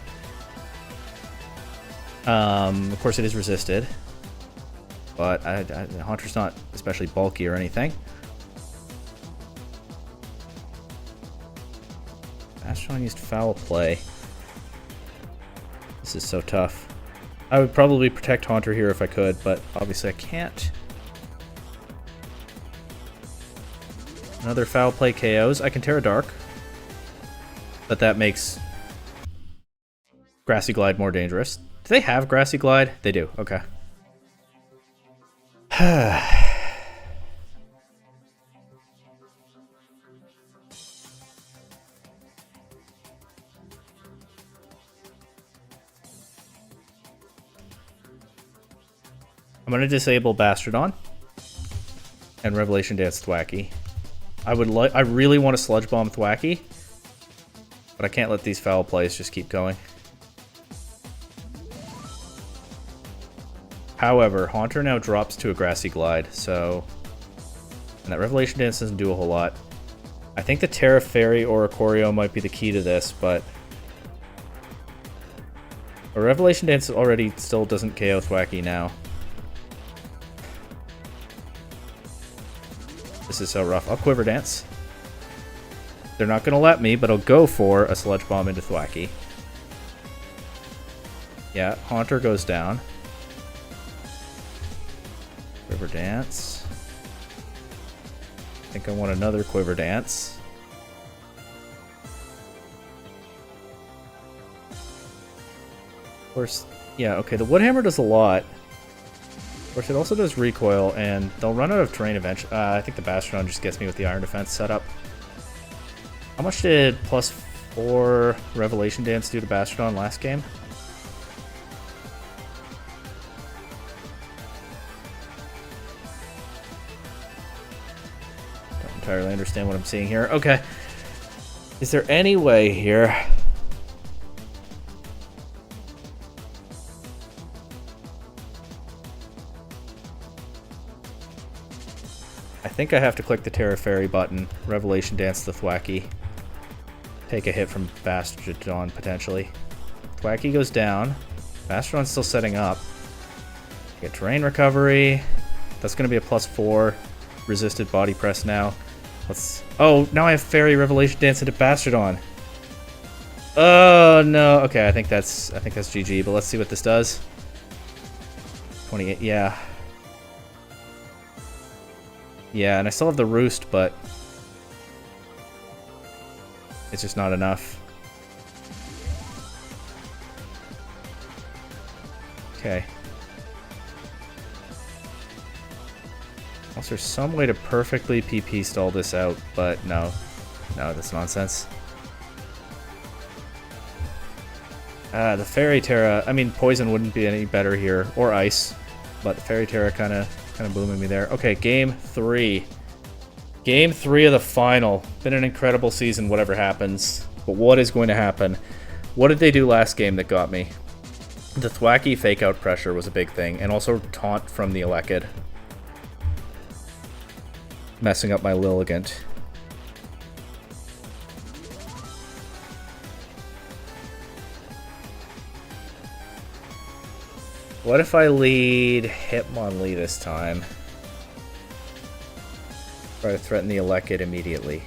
A: Of course, it is resisted. But Haunter's not especially bulky or anything. Astron used Foul Play. This is so tough. I would probably protect Haunter here if I could, but obviously I can't. Another Foul Play KOs. I can Terra Dark. But that makes Grassy Glide more dangerous. Do they have Grassy Glide? They do. Okay. I'm going to disable Bastrodon and Revelation Dance Thwacky. I really want to Sludge Bomb Thwacky, but I can't let these foul plays just keep going. However, Haunter now drops to a Grassy Glide, so... and that Revelation Dance doesn't do a whole lot. I think the Terra Fairy or Oricorio might be the key to this, but... a Revelation Dance already still doesn't KO Thwacky now. This is so rough. I'll Quiver Dance. They're not going to let me, but I'll go for a Sludge Bomb into Thwacky. Yeah, Haunter goes down. Quiver Dance. I think I want another Quiver Dance. Of course, yeah, okay, the Woodhammer does a lot. Of course, it also does recoil, and they'll run out of terrain eventually. I think the Bastardon just gets me with the Iron Defense setup. How much did +4 Revelation Dance do to Bastardon last game? Don't entirely understand what I'm seeing here. Okay. Is there any way here? I think I have to click the Terra Fairy button, Revelation Dance the Thwacky. Take a hit from Bastardon, potentially. Thwacky goes down. Bastardon's still setting up. Get terrain recovery. That's going to be a +4. Resisted body press now. Let's... Oh, now I have Fairy Revelation Dance into Bastardon. Oh, no. Okay, I think that's GG, but let's see what this does. 28, yeah. Yeah, and I still have the Roost, but it's just not enough. Okay. Also, there's some way to perfectly PP stall this out, but no. No, that's nonsense. The Fairy Terra, I mean, Poison wouldn't be any better here, or Ice, but the Fairy Terra kind of booming me there. Okay, game 3. Game 3 of the final. Been an incredible season, whatever happens. But what is going to happen? What did they do last game that got me? The Thwacky fake out pressure was a big thing, and also taunt from the Elekid. Messing up my Lilligant. What if I lead Hitmonlee this time? Try to threaten the Elekid immediately.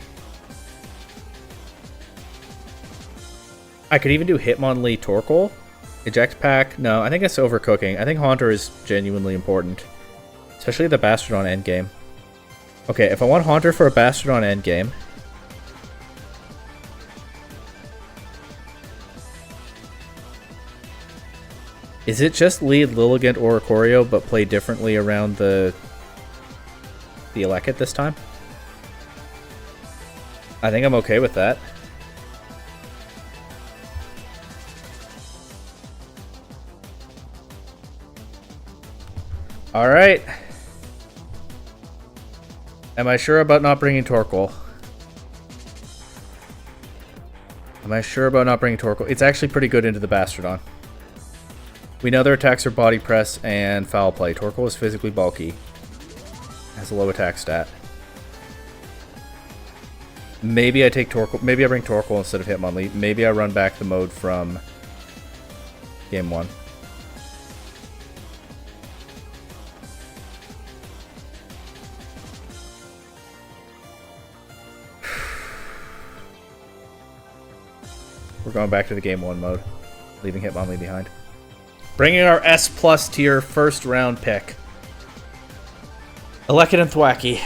A: I could even do Hitmonlee Torkoal. Eject Pack. No, I think it's overcooking. I think Haunter is genuinely important. Especially the Bastardon endgame. Okay, if I want Haunter for a Bastardon endgame... Is it just lead Lilligant or Ikorio, but play differently around the Elekid this time? I think I'm okay with that. Alright. Am I sure about not bringing Torkoal? Am I sure about not bringing Torkoal? It's actually pretty good into the Bastardon. We know their attacks are body press and foul play. Torkoal is physically bulky. Has a low attack stat. Maybe I take Torkoal. Maybe I bring Torkoal instead of Hitmonlee. Maybe I run back the mode from game 1. We're going back to the game 1 mode, leaving Hitmonlee behind. Bringing our S+ tier first round pick. Elekid and Thwacky.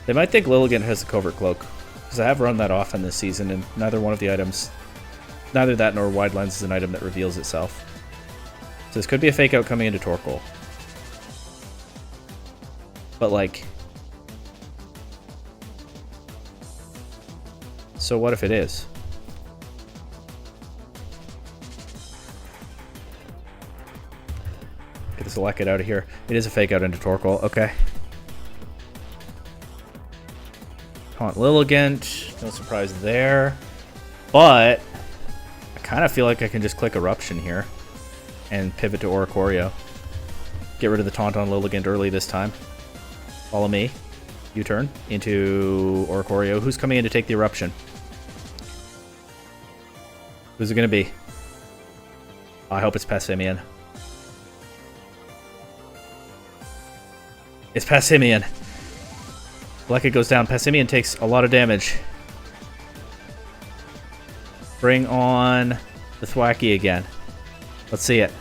A: They might think Lilligant has a Covert Cloak, because I have run that often this season, and neither one of the items, neither that nor Wide Lens is an item that reveals itself. So this could be a fake out coming into Torkoal. But like... So what if it is? Get this Elekid out of here. It is a fake out into Torkoal. Okay. Taunt Lilligant. No surprise there. But I kind of feel like I can just click Eruption here and pivot to Oricorio. Get rid of the taunt on Lilligant early this time. Follow me. U-turn into Oricorio. Who's coming in to take the Eruption? Who's it going to be? I hope it's Passimian. It's Passimian. Elekid goes down. Passimian takes a lot of damage. Bring on the Thwacky again. Let's see it.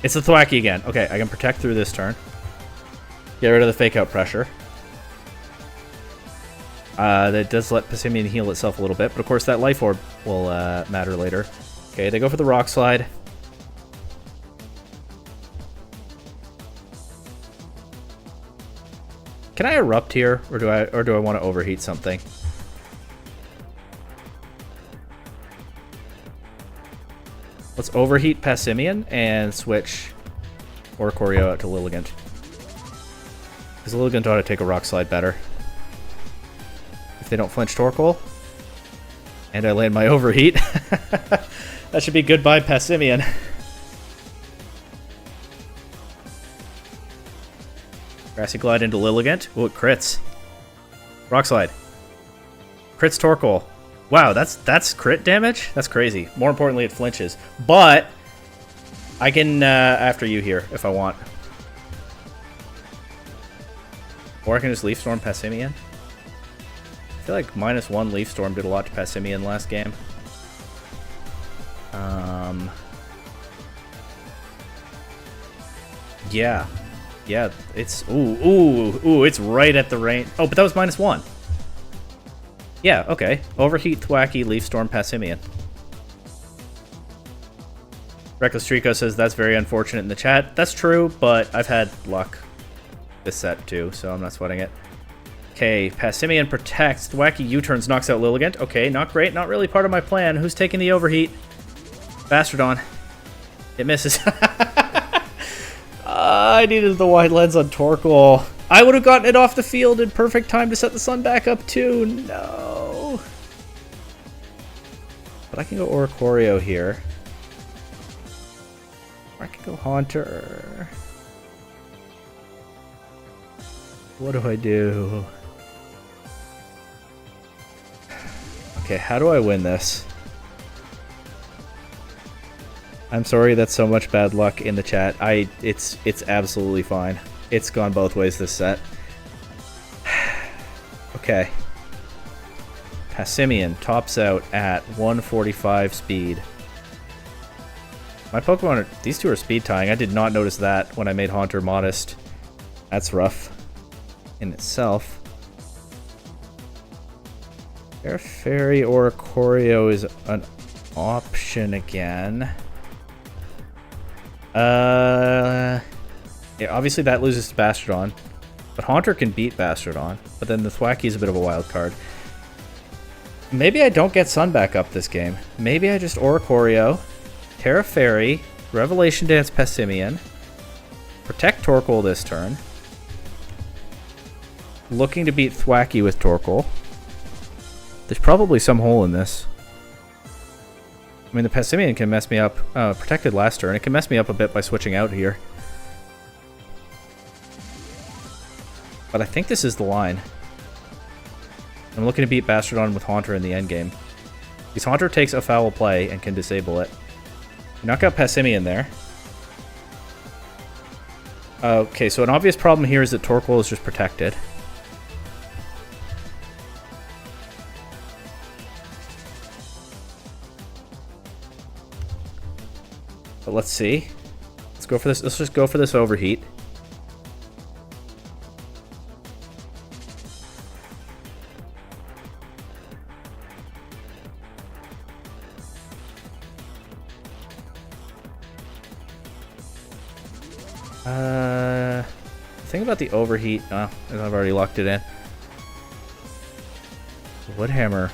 A: It's the Thwacky again. Okay, I can protect through this turn. Get rid of the fake out pressure. That does let Passimian heal itself a little bit, but of course that life orb will matter later. Okay, they go for the rock slide. Can I erupt here, or do I want to overheat something? Let's overheat Passimian and switch Oricorio out to Lilligant. Because Lilligant ought to take a rock slide better. If they don't flinch Torkoal, and I land my overheat, that should be goodbye Passimian. Grassy Glide into Lilligant. Oh, it crits. Rock Slide. Crits Torkoal. Wow, that's crit damage? That's crazy. More importantly, it flinches. But I can after you here if I want. Or I can just Leaf Storm Passimian. I feel like -1 Leaf Storm did a lot to Passimian last game. Yeah. Yeah, it's... Ooh, it's right at the range. Oh, but that was -1. Yeah, okay. Overheat, Thwacky, Leaf Storm, Passimian. Reckless Trico says that's very unfortunate in the chat. That's true, but I've had luck this set too, so I'm not sweating it. Okay, Passimian protects. Thwacky U-turns, knocks out Lilligant. Okay, not great, not really part of my plan. Who's taking the overheat? Bastardon. It misses. I needed the wide lens on Torkoal. I would have gotten it off the field in perfect time to set the sun back up too. No. But I can go Oricorio here. Or I can go Haunter. What do I do? Okay, how do I win this? I'm sorry that's so much bad luck in the chat. It's absolutely fine. It's gone both ways this set. Okay. Passimian tops out at 145 speed. My Pokemon are... These two are speed tying. I did not notice that when I made Haunter modest. That's rough in itself. Air Fairy or Oricorio is an option again. Yeah, obviously that loses to Bastardon, but Haunter can beat Bastardon, but then the Thwacky is a bit of a wild card. Maybe I don't get Sun back up this game. Maybe I just Oricorio, Terra Fairy, Revelation Dance Passimian, protect Torkoal this turn, looking to beat Thwacky with Torkoal. There's probably some hole in this. I mean, the Passimian can mess me up. Protected last turn. It can mess me up a bit by switching out here. But I think this is the line. I'm looking to beat Bastardon with Haunter in the endgame. Because Haunter takes a foul play and can disable it. Knock out Passimian there. Okay, so an obvious problem here is that Torkoal is just protected. But let's see. Let's go for this. Let's just go for this overheat. Think about the overheat. Oh, I've already locked it in. Woodhammer.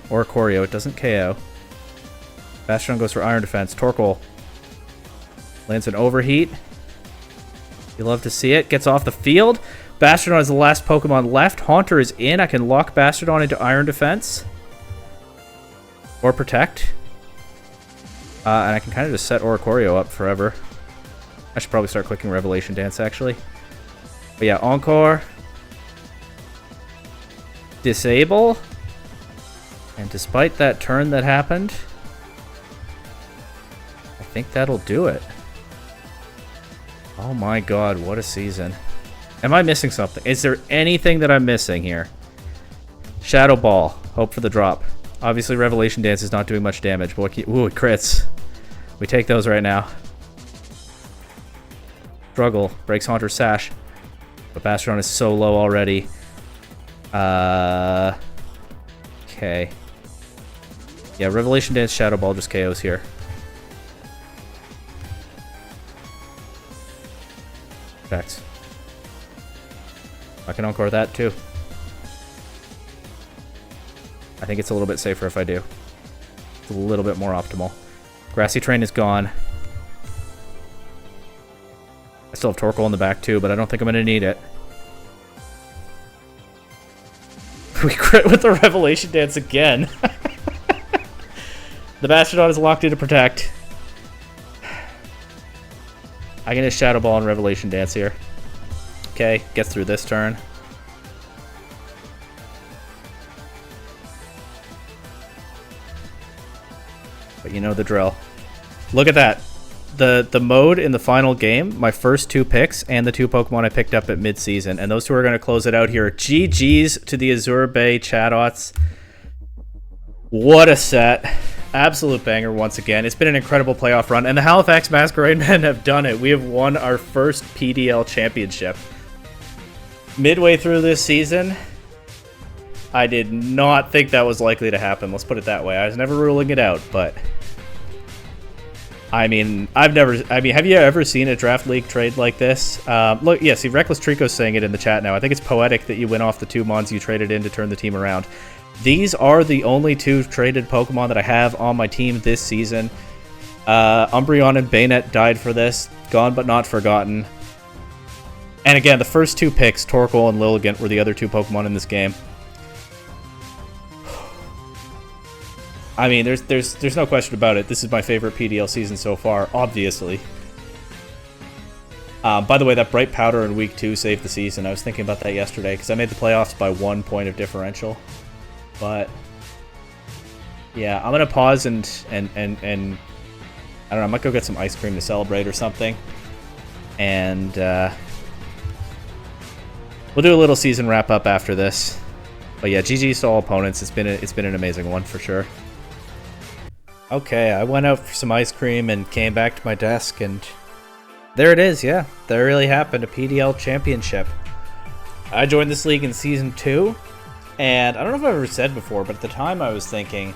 A: Oricorio. It doesn't KO. Bastion goes for Iron Defense. Torkoal lands an overheat. You love to see it. Gets off the field. Bastardon is the last Pokemon left. Haunter is in. I can lock Bastardon into Iron Defense. Or Protect. And I can kind of just set Oricorio up forever. I should probably start clicking Revelation Dance, actually. But yeah, Encore. Disable. And despite that turn that happened, I think that'll do it. Oh my god, what a season. Am I missing something? Is there anything that I'm missing here? Shadow Ball. Hope for the drop. Obviously, Revelation Dance is not doing much damage, but what can you... Ooh, it crits. We take those right now. Struggle. Breaks Haunter's Sash. But Bastrodon is so low already. Okay. Yeah, Revelation Dance, Shadow Ball just KOs here. Checks. I can encore that too. I think it's a little bit safer if I do. It's a little bit more optimal. Grassy Train is gone. I still have Torkoal in the back too, but I don't think I'm going to need it. We crit with the Revelation Dance again. The Bastrodon is locked into Protect. I can just Shadow Ball and Revelation Dance here. Okay, gets through this turn. But you know the drill. Look at that. The mode in the final game, my first 2 picks and the 2 Pokemon I picked up at mid-season, and those 2 are going to close it out here. GG's to the Azure Bay Chatots. What a set. Absolute banger once again. It's been an incredible playoff run, and the Halifax Masquerainmen have done it. We have won our first PDL championship. Midway through this season, I did not think that was likely to happen. Let's put it that way. I was never ruling it out, but... I mean, have you ever seen a draft league trade like this? Look, yeah, see, Reckless Trico's saying it in the chat now. I think it's poetic that you win off the 2 mons you traded in to turn the team around. These are the only 2 traded Pokemon that I have on my team this season. Umbreon and Bayonet died for this. Gone but not forgotten. And again, the first 2 picks, Torkoal and Lilligant, were the other 2 Pokemon in this game. I mean, there's no question about it. This is my favorite PDL season so far, obviously. By the way, that Bright Powder in Week 2 saved the season. I was thinking about that yesterday, because I made the playoffs by 1 point of differential. But, yeah, I'm going to pause and I don't know, I might go get some ice cream to celebrate or something. And, we'll do a little season wrap-up after this. But yeah, GG's to all opponents. It's been an amazing one, for sure. Okay, I went out for some ice cream and came back to my desk, and there it is, yeah. That really happened, a PDL championship. I joined this league in Season 2, and I don't know if I've ever said before, but at the time I was thinking,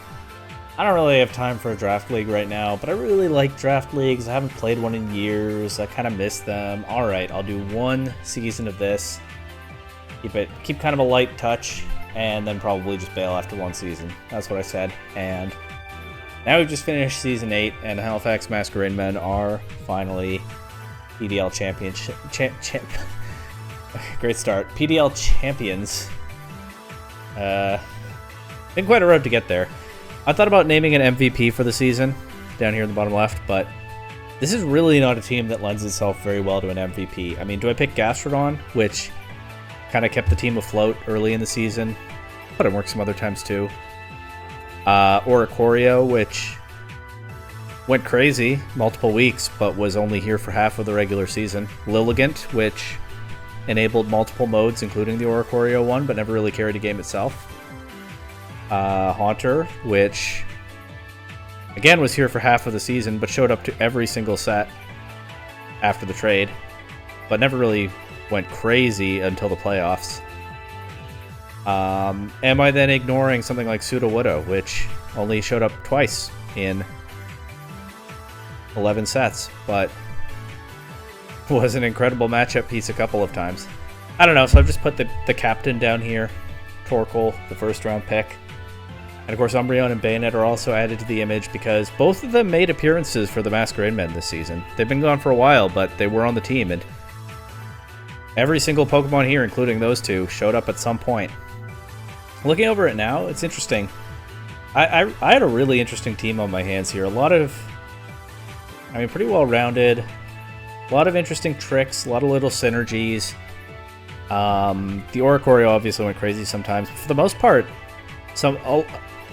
A: I don't really have time for a draft league right now, but I really like draft leagues. I haven't played one in years. I kind of miss them. Alright, I'll do 1 season of this. Keep kind of a light touch, and then probably just bail after 1 season. That's what I said, and... now we've just finished Season 8, and the Halifax Masquerainmen are finally PDL championship. Great start. PDL champions. Been quite a road to get there. I thought about naming an MVP for the season, down here in the bottom left, but this is really not a team that lends itself very well to an MVP. I mean, do I pick Gastrodon, which kind of kept the team afloat early in the season, but it works some other times too. Oricorio, which went crazy multiple weeks, but was only here for half of the regular season. Lilligant, which enabled multiple modes, including the Oricorio one, but never really carried a game itself. Haunter, which, again, was here for half of the season, but showed up to every single set after the trade, but never really went crazy until the playoffs. Am I then ignoring something like Sudowoodo, which only showed up twice in 11 sets, but was an incredible matchup piece a couple of times? I don't know, so I've just put the captain down here, Torkoal, the first round pick. And of course Umbreon and Bayonet are also added to the image because both of them made appearances for the Masquerainmen this season. They've been gone for a while, but they were on the team, and every single Pokemon here, including those 2, showed up at some point. Looking over it now, it's interesting. I had a really interesting team on my hands here. Pretty well-rounded. A lot of interesting tricks, a lot of little synergies. The Oricorio obviously went crazy sometimes, but for the most part,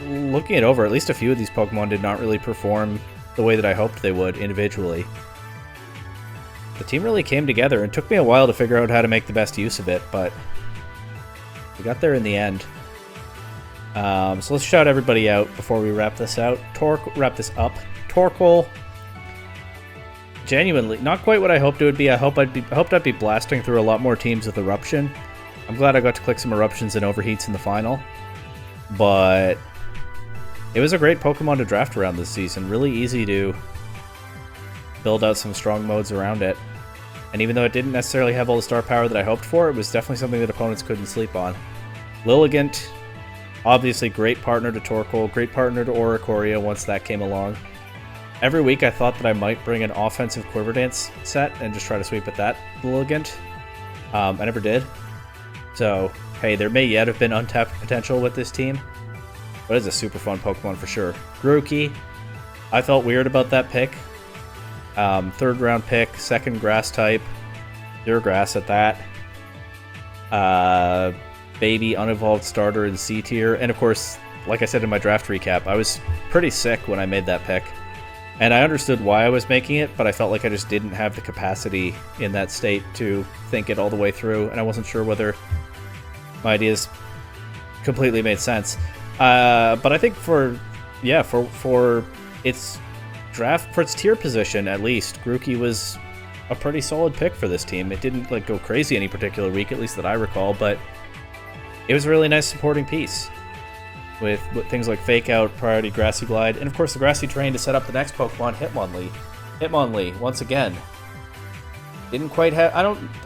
A: looking it over, at least a few of these Pokemon did not really perform the way that I hoped they would individually. The team really came together, and it took me a while to figure out how to make the best use of it, but we got there in the end. So let's shout everybody out before we wrap this up. Torkoal, genuinely, not quite what I hoped it would be. I hoped I'd be blasting through a lot more teams with Eruption. I'm glad I got to click some Eruptions and Overheats in the final. But it was a great Pokemon to draft around this season. Really easy to build out some strong modes around it. And even though it didn't necessarily have all the star power that I hoped for, it was definitely something that opponents couldn't sleep on. Lilligant, obviously great partner to Torkoal, great partner to Oricorio once that came along. Every week I thought that I might bring an offensive Quiver Dance set and just try to sweep at that Lilligant. I never did. So, hey, there may yet have been untapped potential with this team. But it's a super fun Pokemon for sure. Grookey, I felt weird about that pick. Third round pick, second grass type, pure grass at that. Baby unevolved starter in C tier, and of course, like I said in my draft recap, I was pretty sick when I made that pick, and I understood why I was making it, but I felt like I just didn't have the capacity in that state to think it all the way through, and I wasn't sure whether my ideas completely made sense. But I think for its draft, for its tier position at least, Grookey was a pretty solid pick for this team. It didn't like go crazy any particular week, at least that I recall, but it was a really nice supporting piece with things like Fake Out, Priority Grassy Glide, and of course the Grassy Terrain to set up the next Pokemon, Hitmonlee. Hitmonlee, once again, didn't quite have. I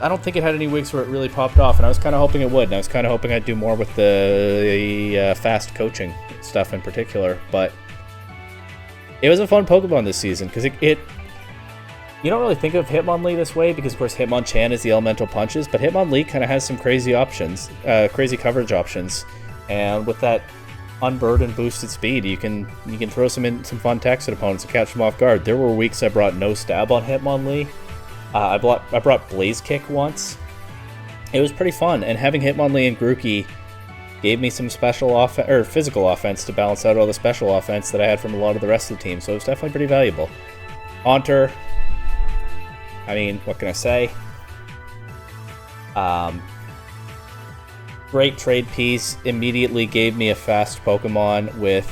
A: don't think it had any weeks where it really popped off, and I was kind of hoping it would. And I was kind of hoping I'd do more with the fast coaching stuff in particular, but it was a fun Pokemon this season, because you don't really think of Hitmonlee this way, because of course Hitmonchan is the elemental punches, but Hitmonlee kind of has some crazy options, crazy coverage options, and with that unburdened boosted speed, you can throw some fun attacks at opponents and catch them off guard. There were weeks I brought no stab on Hitmonlee. I brought Blaze Kick once. It was pretty fun, and having Hitmonlee and Grookey gave me some physical offense to balance out all the special offense that I had from a lot of the rest of the team, so it was definitely pretty valuable. Haunter, I mean, what can I say? Great trade piece, immediately gave me a fast Pokemon with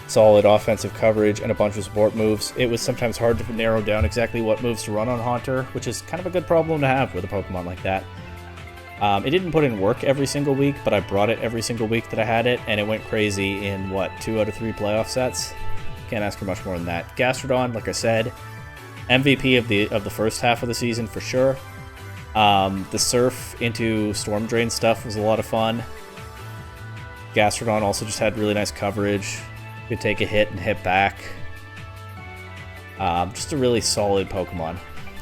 A: solid offensive coverage and a bunch of support moves. It was sometimes hard to narrow down exactly what moves to run on Haunter, which is kind of a good problem to have with a Pokemon like that. It didn't put in work every single week, but I brought it every single week that I had it, and it went crazy in, 2 out of 3 playoff sets? Can't ask for much more than that. Gastrodon, like I said, MVP of the first half of the season for sure. The Surf into Storm Drain stuff was a lot of fun. Gastrodon also just had really nice coverage. Could take a hit and hit back. Just a really solid Pokemon.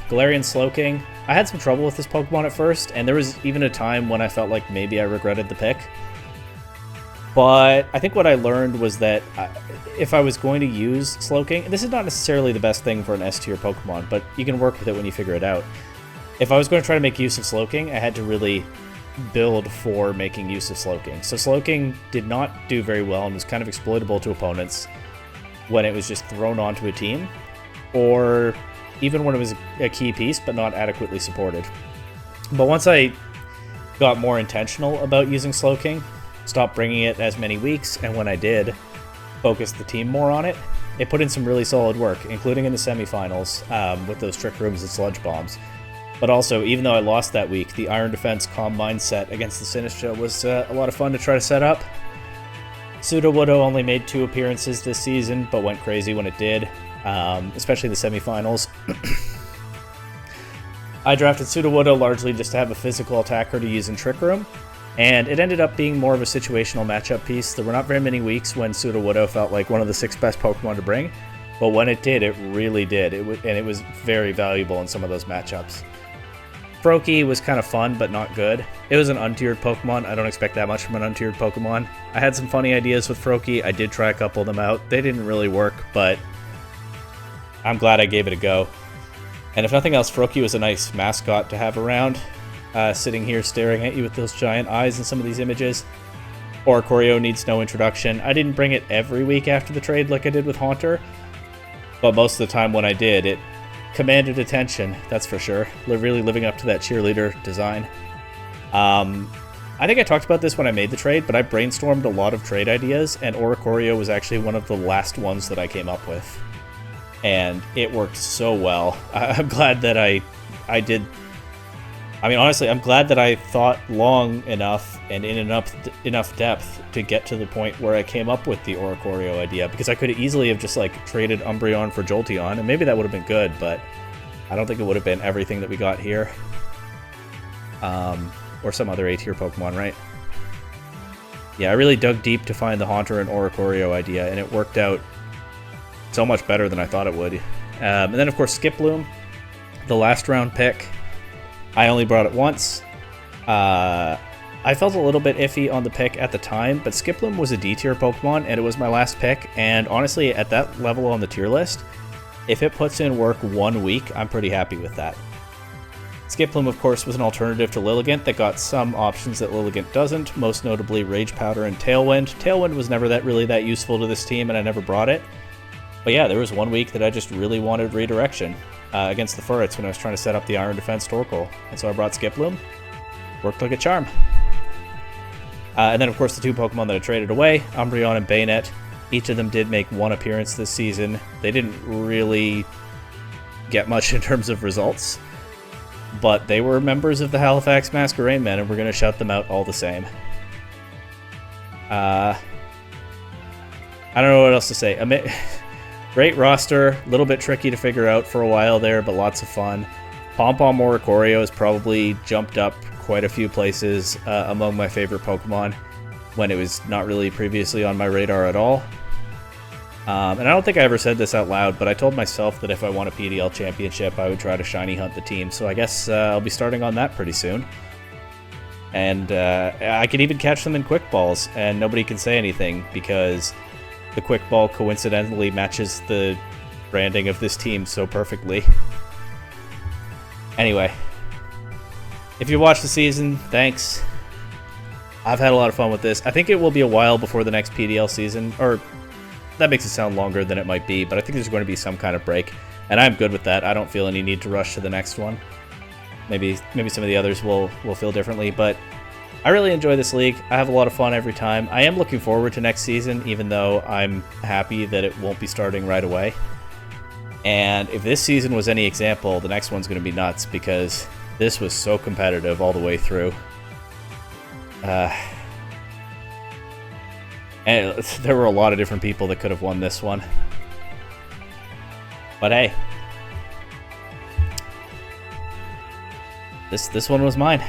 A: Galarian Slowking. I had some trouble with this Pokemon at first, and there was even a time when I felt like maybe I regretted the pick. But I think what I learned was that if I was going to use Slowking, and this is not necessarily the best thing for an S tier Pokemon, but you can work with it when you figure it out. If I was going to try to make use of Slowking, I had to really build for making use of Slowking. So Slowking did not do very well and was kind of exploitable to opponents when it was just thrown onto a team, or even when it was a key piece but not adequately supported. But once I got more intentional about using Slowking, stopped bringing it as many weeks, and when I did, focused the team more on it, it put in some really solid work, including in the semifinals with those Trick Rooms and Sludge Bombs. But also, even though I lost that week, the Iron Defense Calm Mindset against the Sinistcha was a lot of fun to try to set up. Sudowoodo only made 2 appearances this season, but went crazy when it did, especially the semifinals. I drafted Sudowoodo largely just to have a physical attacker to use in Trick Room, and it ended up being more of a situational matchup piece. There were not very many weeks when Sudowoodo felt like one of the 6 best Pokemon to bring, but when it did, it really did, and it was very valuable in some of those matchups. Froakie was kind of fun, but not good. It was an untiered Pokemon. I don't expect that much from an untiered Pokemon. I had some funny ideas with Froakie. I did try a couple of them out. They didn't really work, but I'm glad I gave it a go. And if nothing else, Froakie was a nice mascot to have around, sitting here staring at you with those giant eyes in some of these images. Oricorio needs no introduction. I didn't bring it every week after the trade like I did with Haunter, but most of the time when I did, it commanded attention, that's for sure. Really living up to that cheerleader design. I think I talked about this when I made the trade, but I brainstormed a lot of trade ideas, and Oricorio was actually one of the last ones that I came up with. and it worked so well. I'm glad that I did. I mean, honestly, I'm glad that I thought long enough and in enough depth to get to the point where I came up with the Oricorio idea, because I could easily have just like traded Umbreon for Jolteon, and maybe that would have been good, but I don't think it would have been everything that we got here. Or some other A-tier Pokemon, right? Yeah, I really dug deep to find the Haunter and Oricorio idea, and it worked out so much better than I thought it would. And then, of course, Skiploom, the last round pick. I only brought it once. I felt a little bit iffy on the pick at the time, but Skiploom was a D-tier Pokemon, and it was my last pick, and honestly, at that level on the tier list, if it puts in work 1 week, I'm pretty happy with that. Skiploom, of course, was an alternative to Lilligant that got some options that Lilligant doesn't, most notably Rage Powder and Tailwind. Tailwind was never really that useful to this team, and I never brought it. But yeah, there was 1 week that I just really wanted redirection against the Furrets when I was trying to set up the Iron Defense Torkoal, and so I brought Skiploom. Worked like a charm. And then, of course, the 2 Pokemon that I traded away, Umbreon and Bayonet. Each of them did make 1 appearance this season. They didn't really get much in terms of results, but they were members of the Halifax Masquerainmen, and we're going to shout them out all the same. I don't know what else to say. Great roster, a little bit tricky to figure out for a while there, but lots of fun. Pom-Pom Oricorio has probably jumped up quite a few places among my favorite Pokemon when it was not really previously on my radar at all. And I don't think I ever said this out loud, but I told myself that if I won a PDL championship, I would try to shiny hunt the team. So I guess I'll be starting on that pretty soon. And I can even catch them in quick balls, and nobody can say anything because the quick ball coincidentally matches the branding of this team so perfectly. Anyway, if you watched the season, thanks. I've had a lot of fun with this. I think it will be a while before the next PDL season, or that makes it sound longer than it might be, but I think there's going to be some kind of break, and I'm good with that. I don't feel any need to rush to the next one. Maybe some of the others will feel differently, but I really enjoy this league. I have a lot of fun every time. I am looking forward to next season, even though I'm happy that it won't be starting right away. And if this season was any example, the next one's going to be nuts, because this was so competitive all the way through. And there were a lot of different people that could have won this one. But hey, this one was mine.